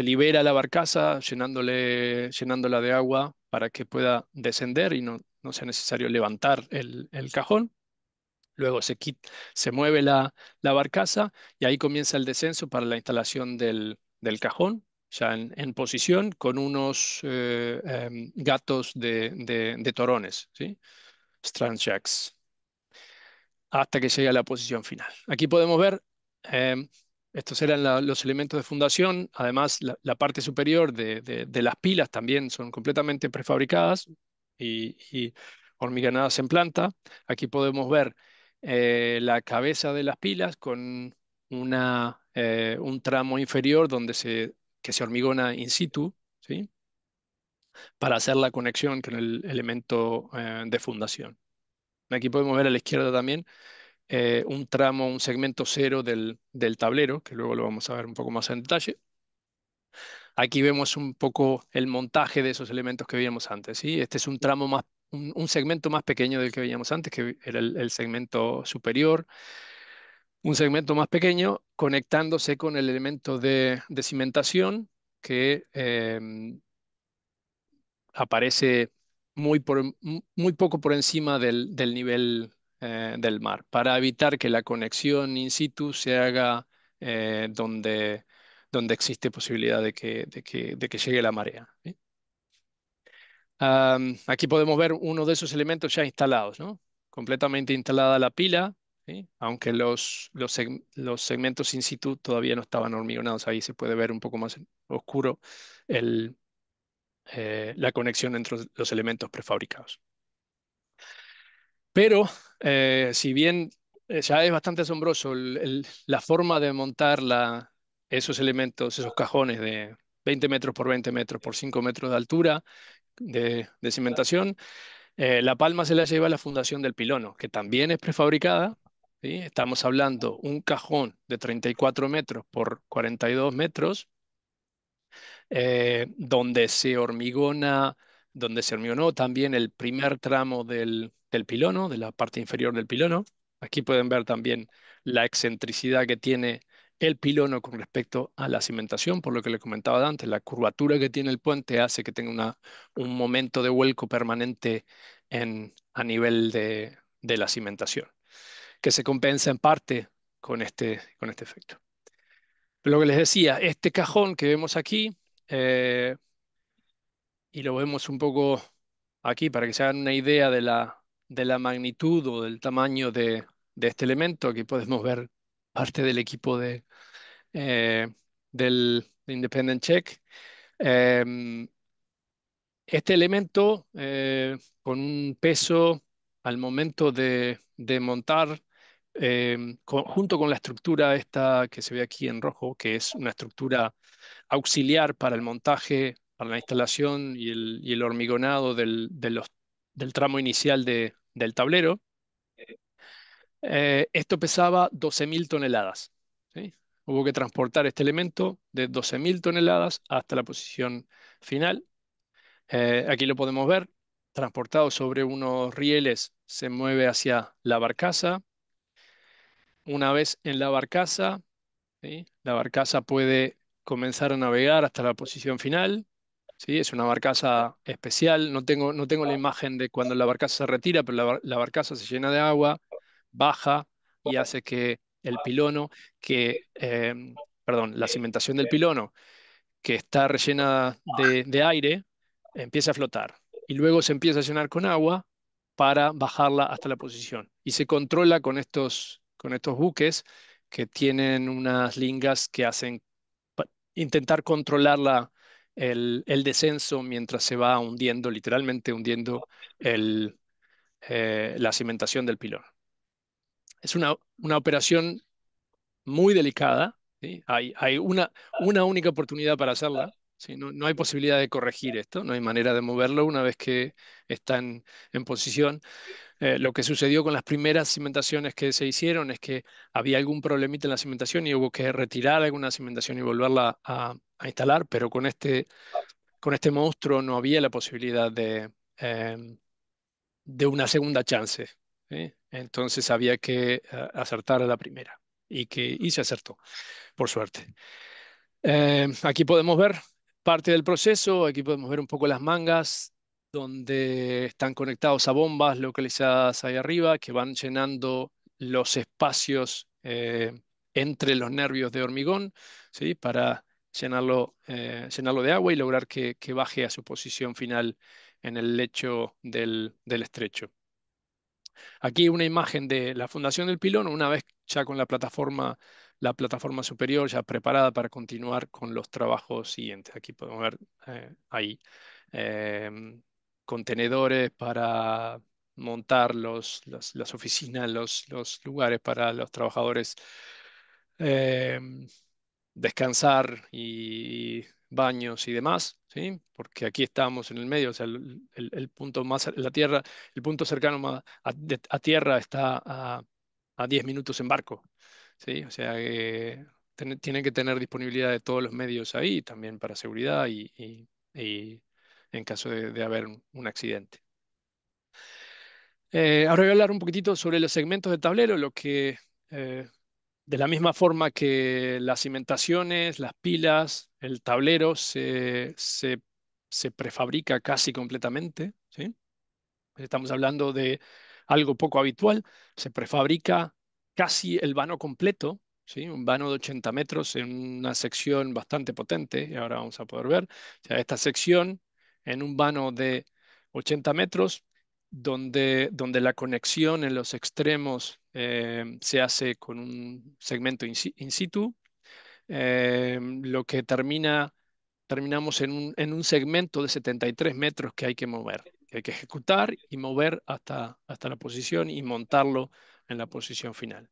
libera la barcaza llenándola de agua para que pueda descender y no sea necesario levantar el cajón. Luego se mueve la barcaza y ahí comienza el descenso para la instalación del cajón, ya en posición, con unos gatos de torones, ¿sí? Strand jacks, hasta que llegue a la posición final. Aquí podemos ver, eh, estos eran los elementos de fundación. Además, la parte superior de las pilas también son completamente prefabricadas y hormigonadas en planta. Aquí podemos ver la cabeza de las pilas con un tramo inferior que se hormigona in situ, ¿sí? Para hacer la conexión con el elemento de fundación. Aquí podemos ver a la izquierda también un tramo, un segmento cero del tablero, que luego lo vamos a ver un poco más en detalle. Aquí vemos un poco el montaje de esos elementos que veíamos antes, ¿sí? Este es un tramo más, un segmento más pequeño del que veíamos antes, que era el segmento superior. Un segmento más pequeño conectándose con el elemento de cimentación que aparece muy poco por encima del nivel del mar, para evitar que la conexión in situ se haga donde existe posibilidad de que llegue la marea. ¿Sí? Aquí podemos ver uno de esos elementos ya instalados, ¿no? Completamente instalada la pila, ¿sí? Aunque los segmentos in situ todavía no estaban hormigonados. Ahí se puede ver un poco más oscuro la conexión entre los elementos prefabricados. Pero si bien ya es bastante asombroso la forma de montar esos elementos, esos cajones de 20 metros por 20 metros por 5 metros de altura de cimentación, la palma se la lleva la fundación del pilono, que también es prefabricada. ¿Sí? Estamos hablando un cajón de 34 metros por 42 metros, donde se hormigonó también el primer tramo del pilono, de la parte inferior del pilono. Aquí pueden ver también la excentricidad que tiene el pilono con respecto a la cimentación, por lo que les comentaba antes, la curvatura que tiene el puente hace que tenga un momento de vuelco permanente a nivel de la cimentación, que se compensa en parte con este efecto. Lo que les decía, este cajón que vemos aquí, eh, y lo vemos un poco aquí para que se hagan una idea de la magnitud o del tamaño de este elemento. Aquí podemos ver parte del equipo eh, de Independent Check. Em, este elemento, con un peso al momento de montar, junto con la estructura esta que se ve aquí en rojo, que es una estructura auxiliar para el montaje, para la instalación y el hormigonado del tramo inicial del tablero. Esto pesaba 12.000 toneladas, ¿sí? Hubo que transportar este elemento de 12.000 toneladas hasta la posición final. Aquí lo podemos ver, transportado sobre unos rieles, se mueve hacia la barcaza. Una vez en la barcaza, ¿sí? La barcaza puede comenzar a navegar hasta la posición final. ¿Sí? Es una barcaza especial. No tengo la imagen de cuando la barcaza se retira, pero la barcaza se llena de agua, baja y hace que el pilono, perdón, la cimentación del pilono, que está rellena de aire, empieza a flotar. Y luego se empieza a llenar con agua para bajarla hasta la posición. Y se controla con estos buques que tienen unas lingas que hacen intentar controlar el descenso mientras se va hundiendo, literalmente hundiendo la cimentación del pilón. Es una operación muy delicada, ¿sí? Hay una única oportunidad para hacerla, ¿sí? No hay posibilidad de corregir esto, no hay manera de moverlo una vez que está en posición. Lo que sucedió con las primeras cimentaciones que se hicieron es que había algún problemita en la cimentación y hubo que retirar alguna cimentación y volverla a instalar, pero con este monstruo no había la posibilidad de una segunda chance, ¿sí? Entonces había que acertar a la primera y se acertó, por suerte. Aquí podemos ver parte del proceso, aquí podemos ver un poco las mangas donde están conectados a bombas localizadas ahí arriba que van llenando los espacios entre los nervios de hormigón, ¿sí? Para llenarlo de agua y lograr que baje a su posición final en el lecho del estrecho. Aquí una imagen de la fundación del pilón, una vez ya con la plataforma superior ya preparada para continuar con los trabajos siguientes. Aquí podemos ver ahí em, contenedores para montar las oficinas, los lugares para los trabajadores em, descansar y baños y demás, ¿sí? Porque aquí estamos en el medio, o sea, el punto más, la tierra, el punto cercano más a tierra está a 10 minutos en barco, ¿sí? O sea, tienen que tener disponibilidad de todos los medios ahí, también para seguridad y en caso de haber un accidente. Ahora voy a hablar un poquitito sobre los segmentos de tablero, eh, de la misma forma que las cimentaciones, las pilas, el tablero se prefabrica casi completamente, ¿sí? Estamos hablando de algo poco habitual. Se prefabrica casi el vano completo, ¿sí? Un vano de 80 metros en una sección bastante potente, y ahora vamos a poder ver. O sea, esta sección en un vano de 80 metros, donde la conexión en los extremos se hace con un segmento in situ, lo que terminamos en un segmento de 73 metros que hay que mover, que hay que ejecutar y mover hasta la posición y montarlo en la posición final.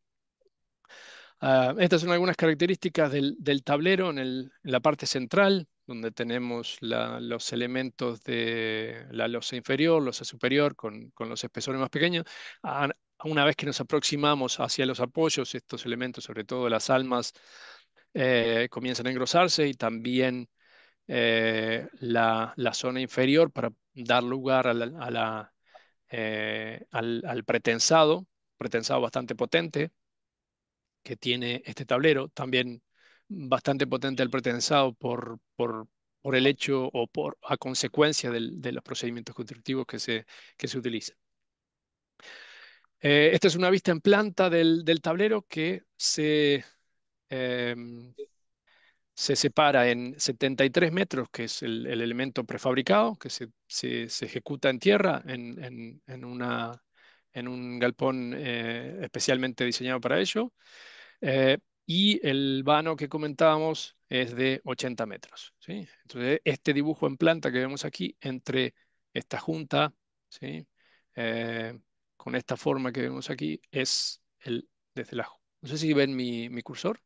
Estas son algunas características del tablero en la parte central, donde tenemos los elementos de la losa inferior, losa superior, con los espesores más pequeños. Ah, una vez que nos aproximamos hacia los apoyos, estos elementos, sobre todo las almas, comienzan a engrosarse y también la zona inferior para dar lugar al pretensado bastante potente que tiene este tablero. También bastante potente el pretensado por el hecho o a consecuencia de los procedimientos constructivos que se utilizan. Esta es una vista en planta del tablero que em, se separa en 73 metros, que es el elemento prefabricado, que se ejecuta en tierra en un galpón especialmente diseñado para ello. Eh, y el vano que comentábamos es de 80 metros, ¿sí? Entonces, este dibujo en planta que vemos aquí entre esta junta, ¿sí? Eh, con esta forma que vemos aquí es desde la... No sé si ven mi cursor.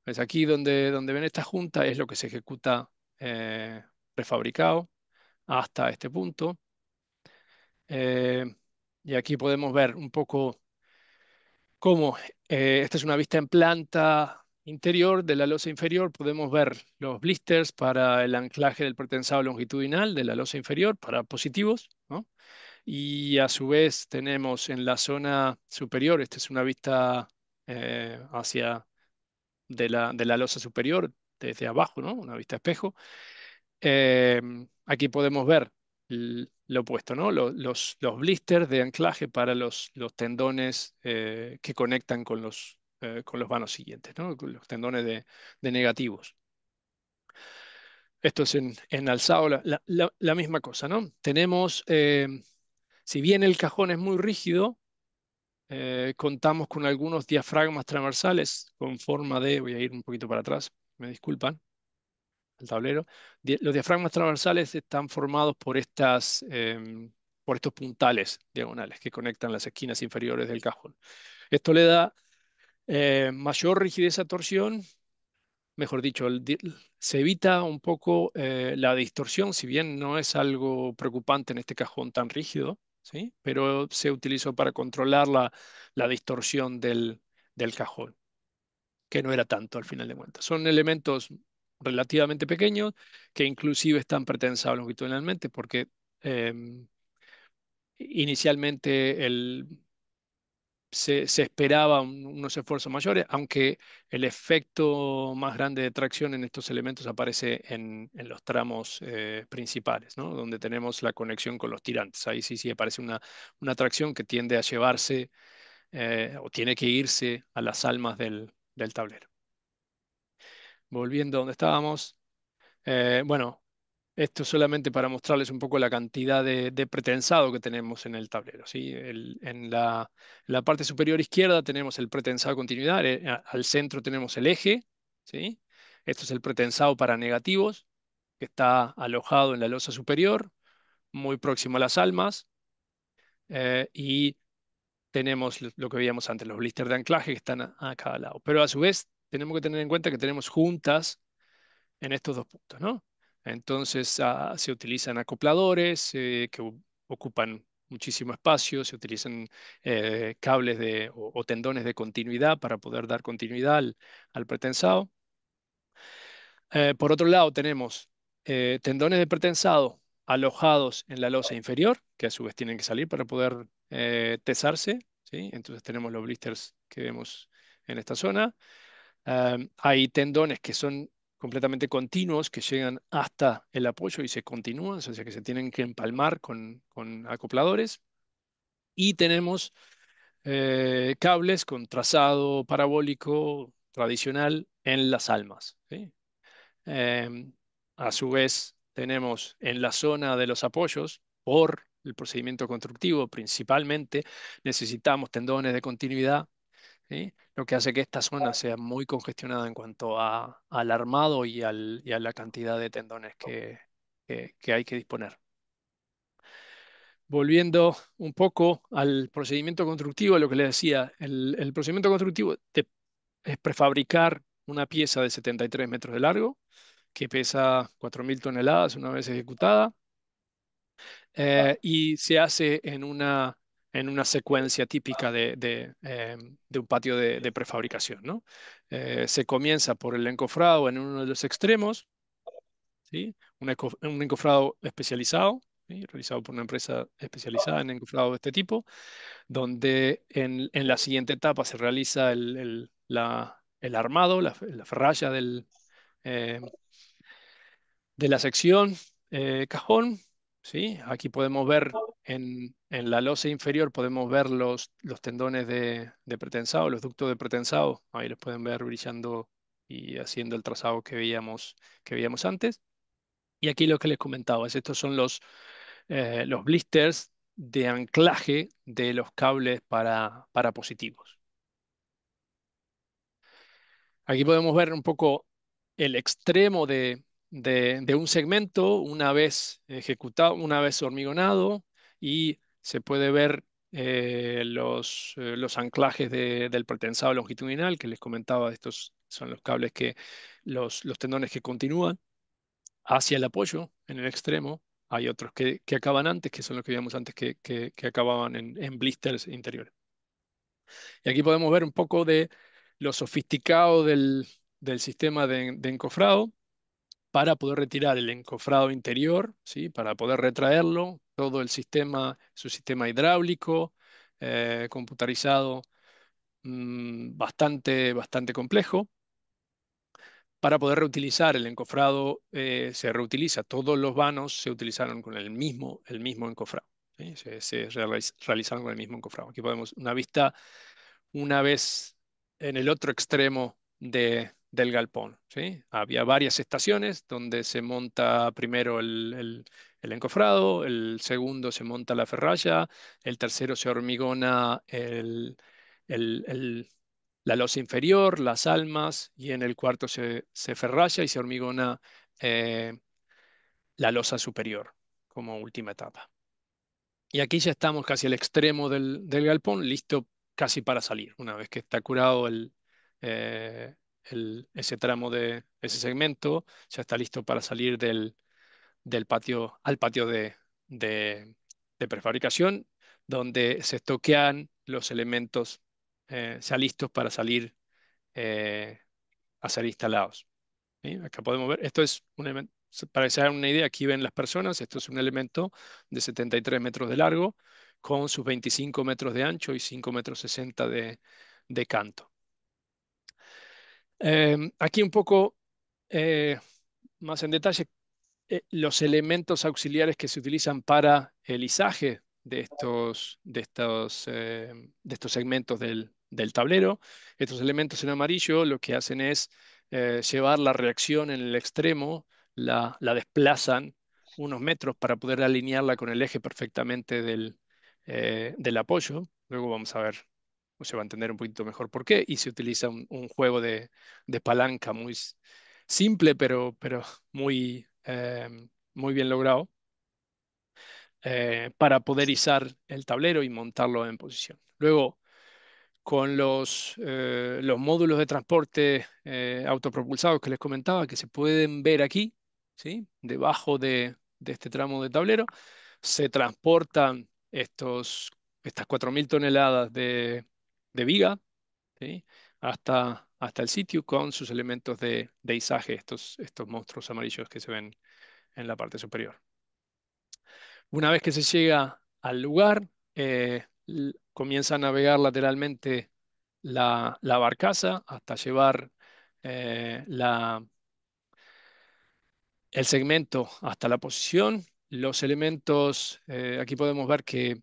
Pues aquí donde ven esta junta es lo que se ejecuta prefabricado hasta este punto. Eh, y aquí podemos ver un poco cómo esta es una vista en planta interior de la losa inferior. Podemos ver los blisters para el anclaje del pretensado longitudinal de la losa inferior para positivos, ¿no? Y a su vez tenemos en la zona superior, esta es una vista hacia de la losa superior, desde abajo, ¿no? Una vista espejo. Eh, Aquí podemos ver lo opuesto, ¿no? Los blisters de anclaje para los tendones que conectan con los vanos siguientes, ¿no? Con los tendones de negativos. Esto es en alzado, la misma cosa, ¿no? Tenemos, si bien el cajón es muy rígido, contamos con algunos diafragmas transversales con forma de, voy a ir un poquito para atrás, me disculpan, el tablero. Los diafragmas transversales están formados por estos puntales diagonales que conectan las esquinas inferiores del cajón. Esto le da mayor rigidez a torsión, mejor dicho, se evita un poco la distorsión, si bien no es algo preocupante en este cajón tan rígido, ¿sí? Pero se utilizó para controlar la distorsión del cajón, que no era tanto al final de cuentas. Son elementos relativamente pequeños que inclusive están pretensados longitudinalmente porque inicialmente se esperaba unos esfuerzos mayores, aunque el efecto más grande de tracción en estos elementos aparece en los tramos principales, ¿no? Donde tenemos la conexión con los tirantes. Ahí sí aparece una tracción que tiende a llevarse o tiene que irse a las almas del tablero. Volviendo a donde estábamos, bueno, esto solamente para mostrarles un poco la cantidad de pretensado que tenemos en el tablero, ¿sí? En la parte superior izquierda tenemos el pretensado de continuidad, al centro tenemos el eje, ¿sí? Esto es el pretensado para negativos, que está alojado en la losa superior, muy próximo a las almas, y tenemos lo que veíamos antes, los blisters de anclaje que están a cada lado. Pero a su vez tenemos que tener en cuenta que tenemos juntas en estos dos puntos, ¿no? Entonces se utilizan acopladores que ocupan muchísimo espacio, se utilizan cables o tendones de continuidad para poder dar continuidad al pretensado. Por otro lado, tenemos tendones de pretensado alojados en la losa inferior, que a su vez tienen que salir para poder tesarse, ¿sí? Entonces tenemos los blisters que vemos en esta zona. Hay tendones que son completamente continuos, que llegan hasta el apoyo y se continúan, o sea que se tienen que empalmar con acopladores. Y tenemos cables con trazado parabólico tradicional en las almas, ¿sí? Em, a su vez, tenemos en la zona de los apoyos, por el procedimiento constructivo principalmente, necesitamos tendones de continuidad, ¿sí? Lo que hace que esta zona sea muy congestionada en cuanto al armado y a la cantidad de tendones que hay que disponer. Volviendo un poco al procedimiento constructivo, lo que les decía, el procedimiento constructivo es prefabricar una pieza de 73 metros de largo, que pesa 4.000 toneladas una vez ejecutada, y se hace en una secuencia típica de un patio de prefabricación, ¿no? Se comienza por el encofrado en uno de los extremos, ¿sí? Un encofrado especializado, ¿sí? Realizado por una empresa especializada en encofrado de este tipo, donde en la siguiente etapa se realiza el armado, la ferralla eh, de la sección cajón, ¿sí? Aquí podemos ver en la losa inferior, podemos ver los tendones de pretensado, los ductos de pretensado, ahí los pueden ver brillando y haciendo el trazado que veíamos antes. Y aquí lo que les comentaba es, estos son los blisters de anclaje de los cables para positivos. Aquí podemos ver un poco el extremo de un segmento una vez ejecutado, una vez hormigonado, y se puede ver los anclajes del pretensado longitudinal que les comentaba. Estos son los cables los tendones que continúan hacia el apoyo en el extremo. Hay otros que acaban antes, que son los que vimos antes, que acababan en blisters interiores. Y aquí podemos ver un poco de lo sofisticado del sistema de encofrado para poder retirar el encofrado interior, ¿sí? Para poder retraerlo, todo el sistema, su sistema hidráulico, computarizado, bastante complejo. Para poder reutilizar el encofrado, se reutiliza, todos los vanos se utilizaron con el mismo encofrado, ¿sí? Realizaron con el mismo encofrado. Aquí podemos una vista una vez en el otro extremo del galpón, ¿sí? Había varias estaciones donde se monta primero el encofrado, el segundo se monta la ferralla, el tercero se hormigona el- el- la losa inferior, las almas, y en el cuarto se ferralla y se hormigona eh, la losa superior como última etapa. Y aquí ya estamos casi al extremo del galpón, listo casi para salir. Una vez que está curado eh, ese tramo de ese segmento, ya está listo para salir del patio al patio de- de prefabricación, donde se estoquean los elementos ya listos para salir a ser instalados. ¿Sí? Acá podemos ver, esto es un elemento, para que se hagan una idea, aquí ven las personas, esto es un elemento de 73 metros de largo, con sus 25 metros de ancho y 5 metros 60 de canto. Aquí un poco eh, más en detalle, los elementos auxiliares que se utilizan para el izaje de estos segmentos del tablero. Estos elementos en amarillo lo que hacen es llevar la reacción en el extremo, la desplazan unos metros para poder alinearla con el eje perfectamente del apoyo. Luego vamos a ver, o se va a entender un poquito mejor por qué, y se utiliza un juego de palanca muy simple, pero muy bien logrado, para poder izar el tablero y montarlo en posición. Luego, con los módulos de transporte autopropulsados que les comentaba, que se pueden ver aquí, ¿sí? Debajo de este tramo de tablero, se transportan estas 4.000 toneladas de viga, ¿sí? hasta el sitio con sus elementos de izaje, estos monstruos amarillos que se ven en la parte superior. Una vez que se llega al lugar, comienza a navegar lateralmente la barcaza hasta llevar eh, la- el segmento hasta la posición. Los elementos, aquí podemos ver que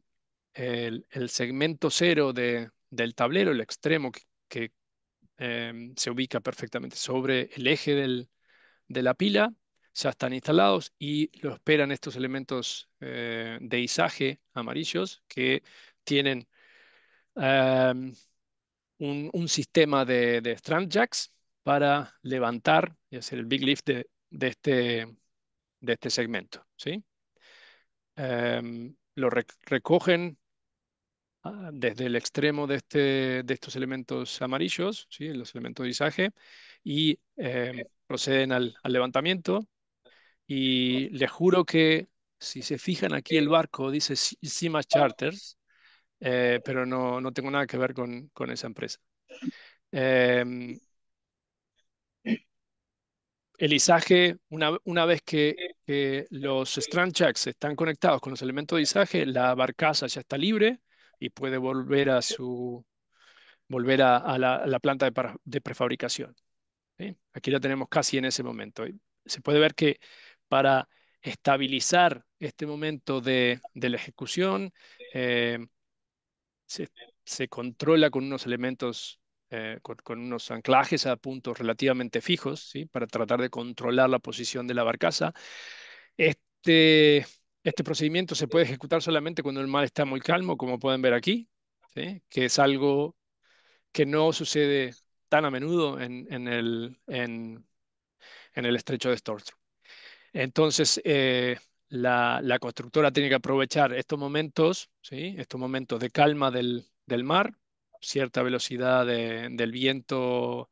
el segmento cero del tablero, el extremo que se ubica perfectamente sobre el eje de la pila, ya están instalados y lo esperan estos elementos de izaje amarillos que tienen em, un sistema de strand jacks para levantar y hacer el big lift de este segmento, ¿sí? Lo recogen desde el extremo de estos elementos amarillos, ¿sí? Los elementos de izaje, y proceden al levantamiento. Y les juro que si se fijan aquí el barco dice Cima Charters, pero no tengo nada que ver con esa empresa. Eh, el izaje, una vez que los strand checks están conectados con los elementos de izaje, la barcaza ya está libre y puede volver a la planta de prefabricación. ¿Sí? Aquí la tenemos casi en ese momento. Y se puede ver que para estabilizar este momento de la ejecución, eh, se, se controla con unos elementos, con unos anclajes a puntos relativamente fijos, ¿sí? Para tratar de controlar la posición de la barcaza. Este, este procedimiento se puede ejecutar solamente cuando el mar está muy calmo, como pueden ver aquí, ¿sí? Que es algo que no sucede tan a menudo en el estrecho de Storstrom. Entonces, la constructora tiene que aprovechar estos momentos, ¿sí? Estos momentos de calma del mar, cierta velocidad del viento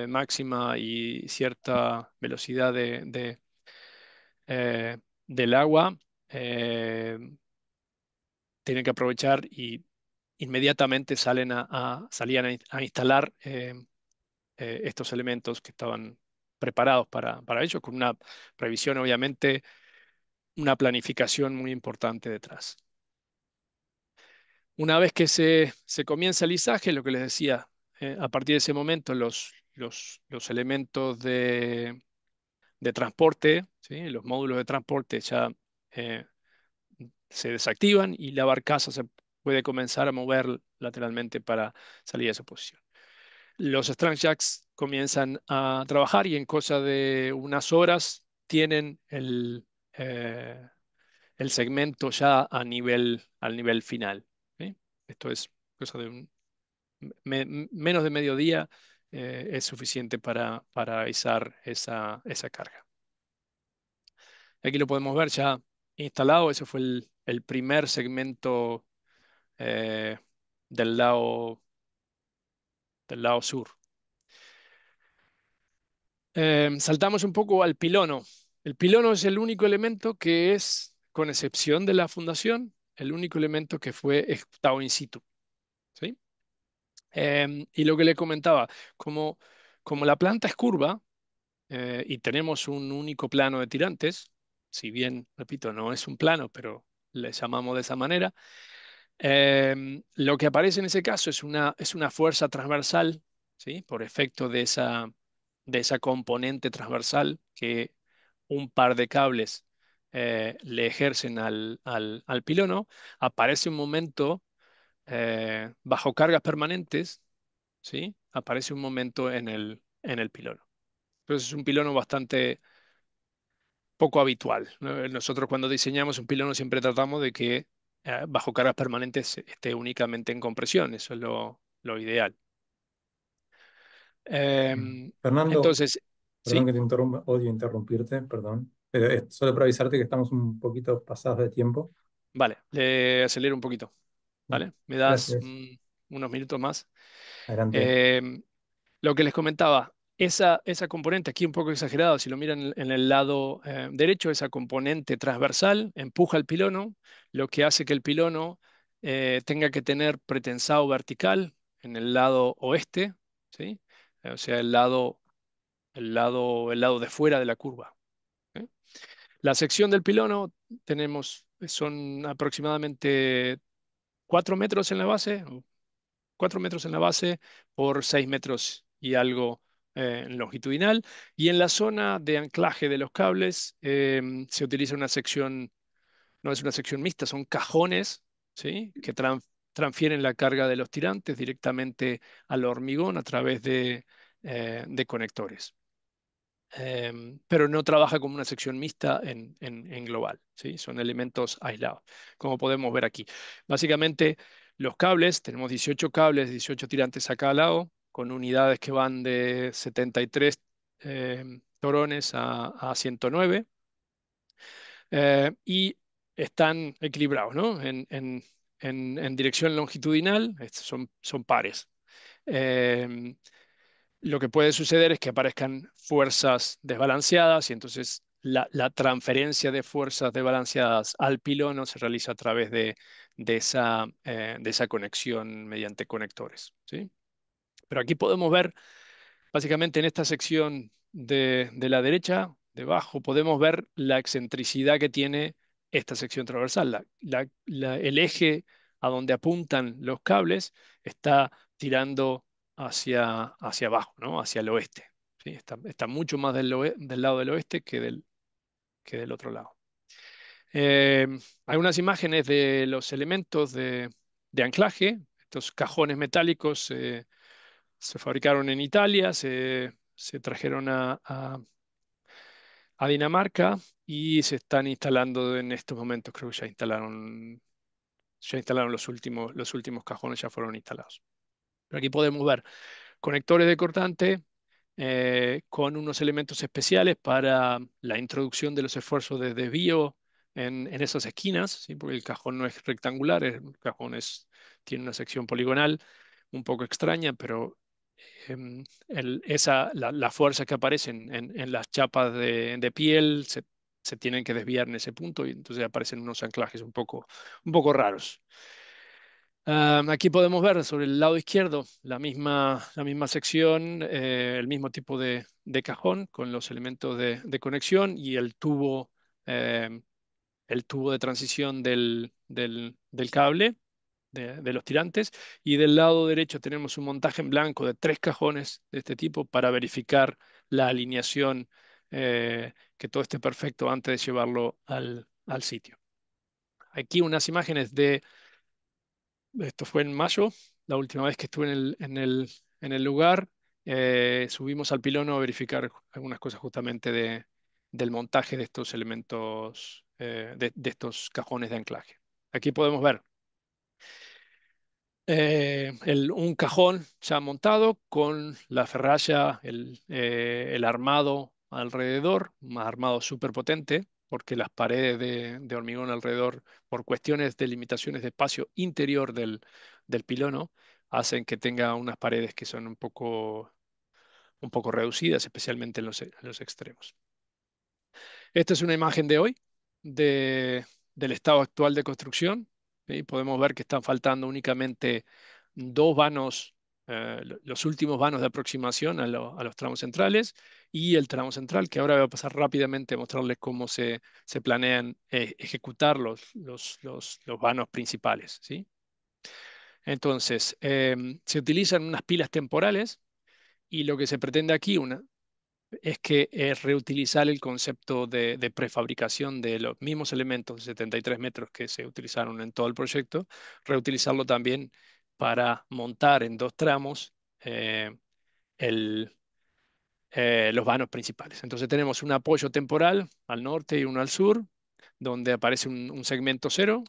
máxima y cierta velocidad del agua. eh, Tienen que aprovechar y inmediatamente salían a instalar estos elementos que estaban preparados para ello, con una previsión, obviamente, una planificación muy importante detrás. Una vez que se comienza el izaje, lo que les decía, a partir de ese momento los elementos de transporte, ¿sí? Los módulos de transporte ya eh, se desactivan y la barcaza se puede comenzar a mover lateralmente para salir de su posición. Los Strangjacks comienzan a trabajar y en cosa de unas horas tienen el segmento ya al nivel final. ¿Sí? Esto es cosa de menos de mediodía, es suficiente para izar esa carga. Aquí lo podemos ver ya instalado. Ese fue el primer segmento eh, del del lado sur. Saltamos un poco al pilono. El pilono es el único elemento que es, con excepción de la fundación, el único elemento que fue ejecutado in situ. ¿Sí? Y lo que le comentaba, como, como la planta es curva y tenemos un único plano de tirantes, si bien, repito, no es un plano, pero le llamamos de esa manera, lo que aparece en ese caso es una fuerza transversal, ¿sí? Por efecto de esa componente transversal que un par de cables le ejercen al pilono, aparece un momento bajo cargas permanentes, ¿sí? Aparece un momento en el pilono. Entonces es un pilono bastante poco habitual, ¿no? Nosotros cuando diseñamos un pilono siempre tratamos de que bajo cargas permanentes esté únicamente en compresión, eso es lo ideal. Bien. Em, Fernando, entonces, perdón sí, que te interrumpa, odio interrumpirte, perdón, pero es solo para avisarte que estamos un poquito pasados de tiempo. vale, le acelero un poquito, Bien. ¿vale? ¿Me das Gracias. unos minutos más? Adelante. Em, lo que les comentaba, esa componente, aquí un poco exagerado, si lo miran en el lado derecho, esa componente transversal empuja el pilono, lo que hace que el pilono tenga que tener pretensado vertical en el lado oeste, ¿sí? O sea, el lado de fuera de la curva. ¿Sí? La sección del pilono son aproximadamente 4 metros en la base, 4 metros en la base por 6 metros y algo en longitudinal. Y en la zona de anclaje de los cables se utiliza una sección, no es una sección mixta, son cajones, ¿sí? Que transfieren la carga de los tirantes directamente al hormigón a través de conectores. Pero no trabaja como una sección mixta en global, ¿sí? Son elementos aislados, como podemos ver aquí. Básicamente, los cables, tenemos 18 cables, 18 tirantes a cada lado, con unidades que van de 73 torones a 109, y están equilibrados, ¿no? En dirección longitudinal, son pares. Em, lo que puede suceder es que aparezcan fuerzas desbalanceadas y entonces la transferencia de fuerzas desbalanceadas al pilono se realiza a través de esa conexión mediante conectores, ¿sí? Pero aquí podemos ver, básicamente en esta sección de la derecha, debajo, podemos ver la excentricidad que tiene esta sección transversal. El eje a donde apuntan los cables está tirando hacia abajo, ¿no? Hacia el oeste. ¿Sí? Está mucho más del lado del oeste que del otro lado. Eh, Hay unas imágenes de los elementos de anclaje. Estos cajones metálicos se fabricaron en Italia, se trajeron a Dinamarca y se están instalando en estos momentos. Creo que ya instalaron los últimos cajones, ya fueron instalados. Pero aquí podemos ver conectores de cortante con unos elementos especiales para la introducción de los esfuerzos de desvío en esas esquinas, ¿sí? Porque el cajón no es rectangular, el cajón tiene una sección poligonal un poco extraña, pero la fuerza que aparece en las chapas de piel se tienen que desviar en ese punto y entonces aparecen unos anclajes un poco raros. Aquí podemos ver sobre el lado izquierdo la misma sección, el mismo tipo de cajón con los elementos de conexión y el tubo de transición del cable de los tirantes. Y del lado derecho tenemos un montaje en blanco de 3 cajones de este tipo para verificar la alineación, que todo esté perfecto antes de llevarlo al sitio. Aquí unas imágenes esto fue en mayo, la última vez que estuve en el lugar. Subimos al pilono a verificar algunas cosas justamente del montaje de estos elementos, de estos cajones de anclaje. Aquí podemos ver un cajón ya montado con la ferralla, el armado alrededor, un armado súper potente, porque las paredes de hormigón alrededor, por cuestiones de limitaciones de espacio interior del pilono, hacen que tenga unas paredes que son un poco reducidas, especialmente en los extremos. Esta es una imagen de hoy del estado actual de construcción. ¿Sí? Podemos ver que están faltando únicamente 2 vanos, los últimos vanos de aproximación a los tramos centrales y el tramo central, que ahora voy a pasar rápidamente a mostrarles cómo se planean ejecutar los vanos principales. ¿Sí? Entonces, se utilizan unas pilas temporales y lo que se pretende aquí, es que es reutilizar el concepto de prefabricación de los mismos elementos de 73 metros que se utilizaron en todo el proyecto, reutilizarlo también para montar en 2 tramos el, los vanos principales. Entonces tenemos un apoyo temporal al norte y uno al sur, donde aparece un segmento cero.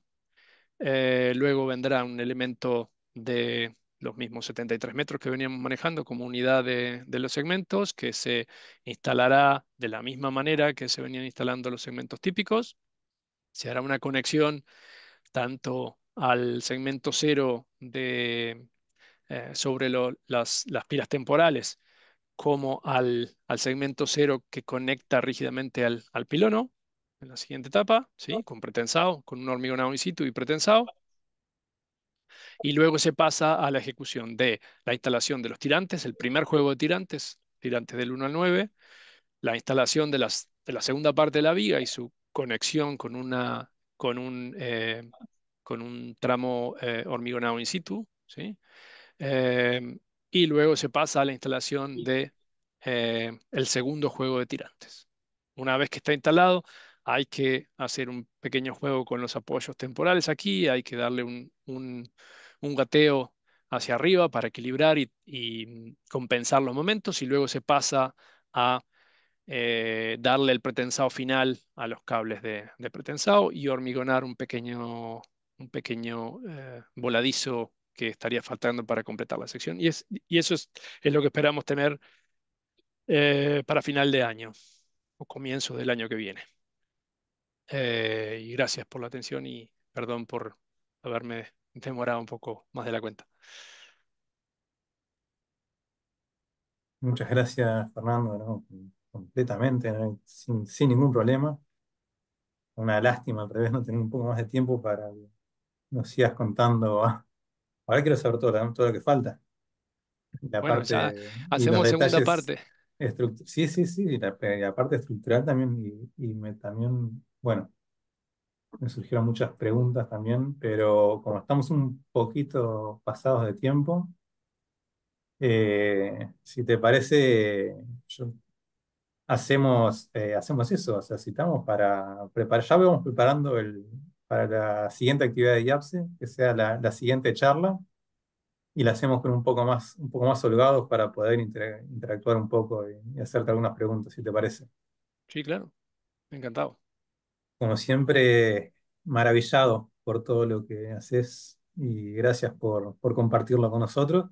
Luego vendrá un elemento de los mismos 73 metros que veníamos manejando como unidad de los segmentos, que se instalará de la misma manera que se venían instalando los segmentos típicos. Se hará una conexión tanto al segmento cero sobre las pilas temporales como al segmento cero que conecta rígidamente al pilono en la siguiente etapa, ¿sí? Con pretensado, con un hormigonado in situ y pretensado. Y luego se pasa a la ejecución de la instalación de los tirantes, el primer juego de tirantes, tirantes del 1 al 9, la instalación de la segunda parte de la viga y su conexión con un tramo hormigonado in situ, ¿sí? Eh, y luego se pasa a la instalación el segundo juego de tirantes. Una vez que está instalado, hay que hacer un pequeño juego con los apoyos temporales aquí, hay que darle un gateo hacia arriba para equilibrar y compensar los momentos y luego se pasa a darle el pretensado final a los cables de pretensado y hormigonar un pequeño voladizo que estaría faltando para completar la sección. Y eso es lo que esperamos tener para final de año o comienzo del año que viene. Y gracias por la atención y perdón por haberme demorado un poco más de la cuenta. Muchas gracias, Fernando, ¿no? Completamente, ¿no? Sin ningún problema. Una lástima, al revés, no tener un poco más de tiempo nos sigas contando. Ahora quiero saber todo lo que falta. La Bueno, ya parte y los hacemos segunda detalles parte. sí, sí, sí, la parte estructural también también, bueno, me surgieron muchas preguntas también, pero como estamos un poquito pasados de tiempo, si te parece, hacemos eso, o sea, citamos para preparar, ya vamos preparando para la siguiente actividad de IAPSE, que sea la siguiente charla, y la hacemos con un poco más holgados para poder interactuar un poco y hacerte algunas preguntas, si te parece. Sí, claro, encantado. Como siempre, maravillado por todo lo que haces y gracias por compartirlo con nosotros.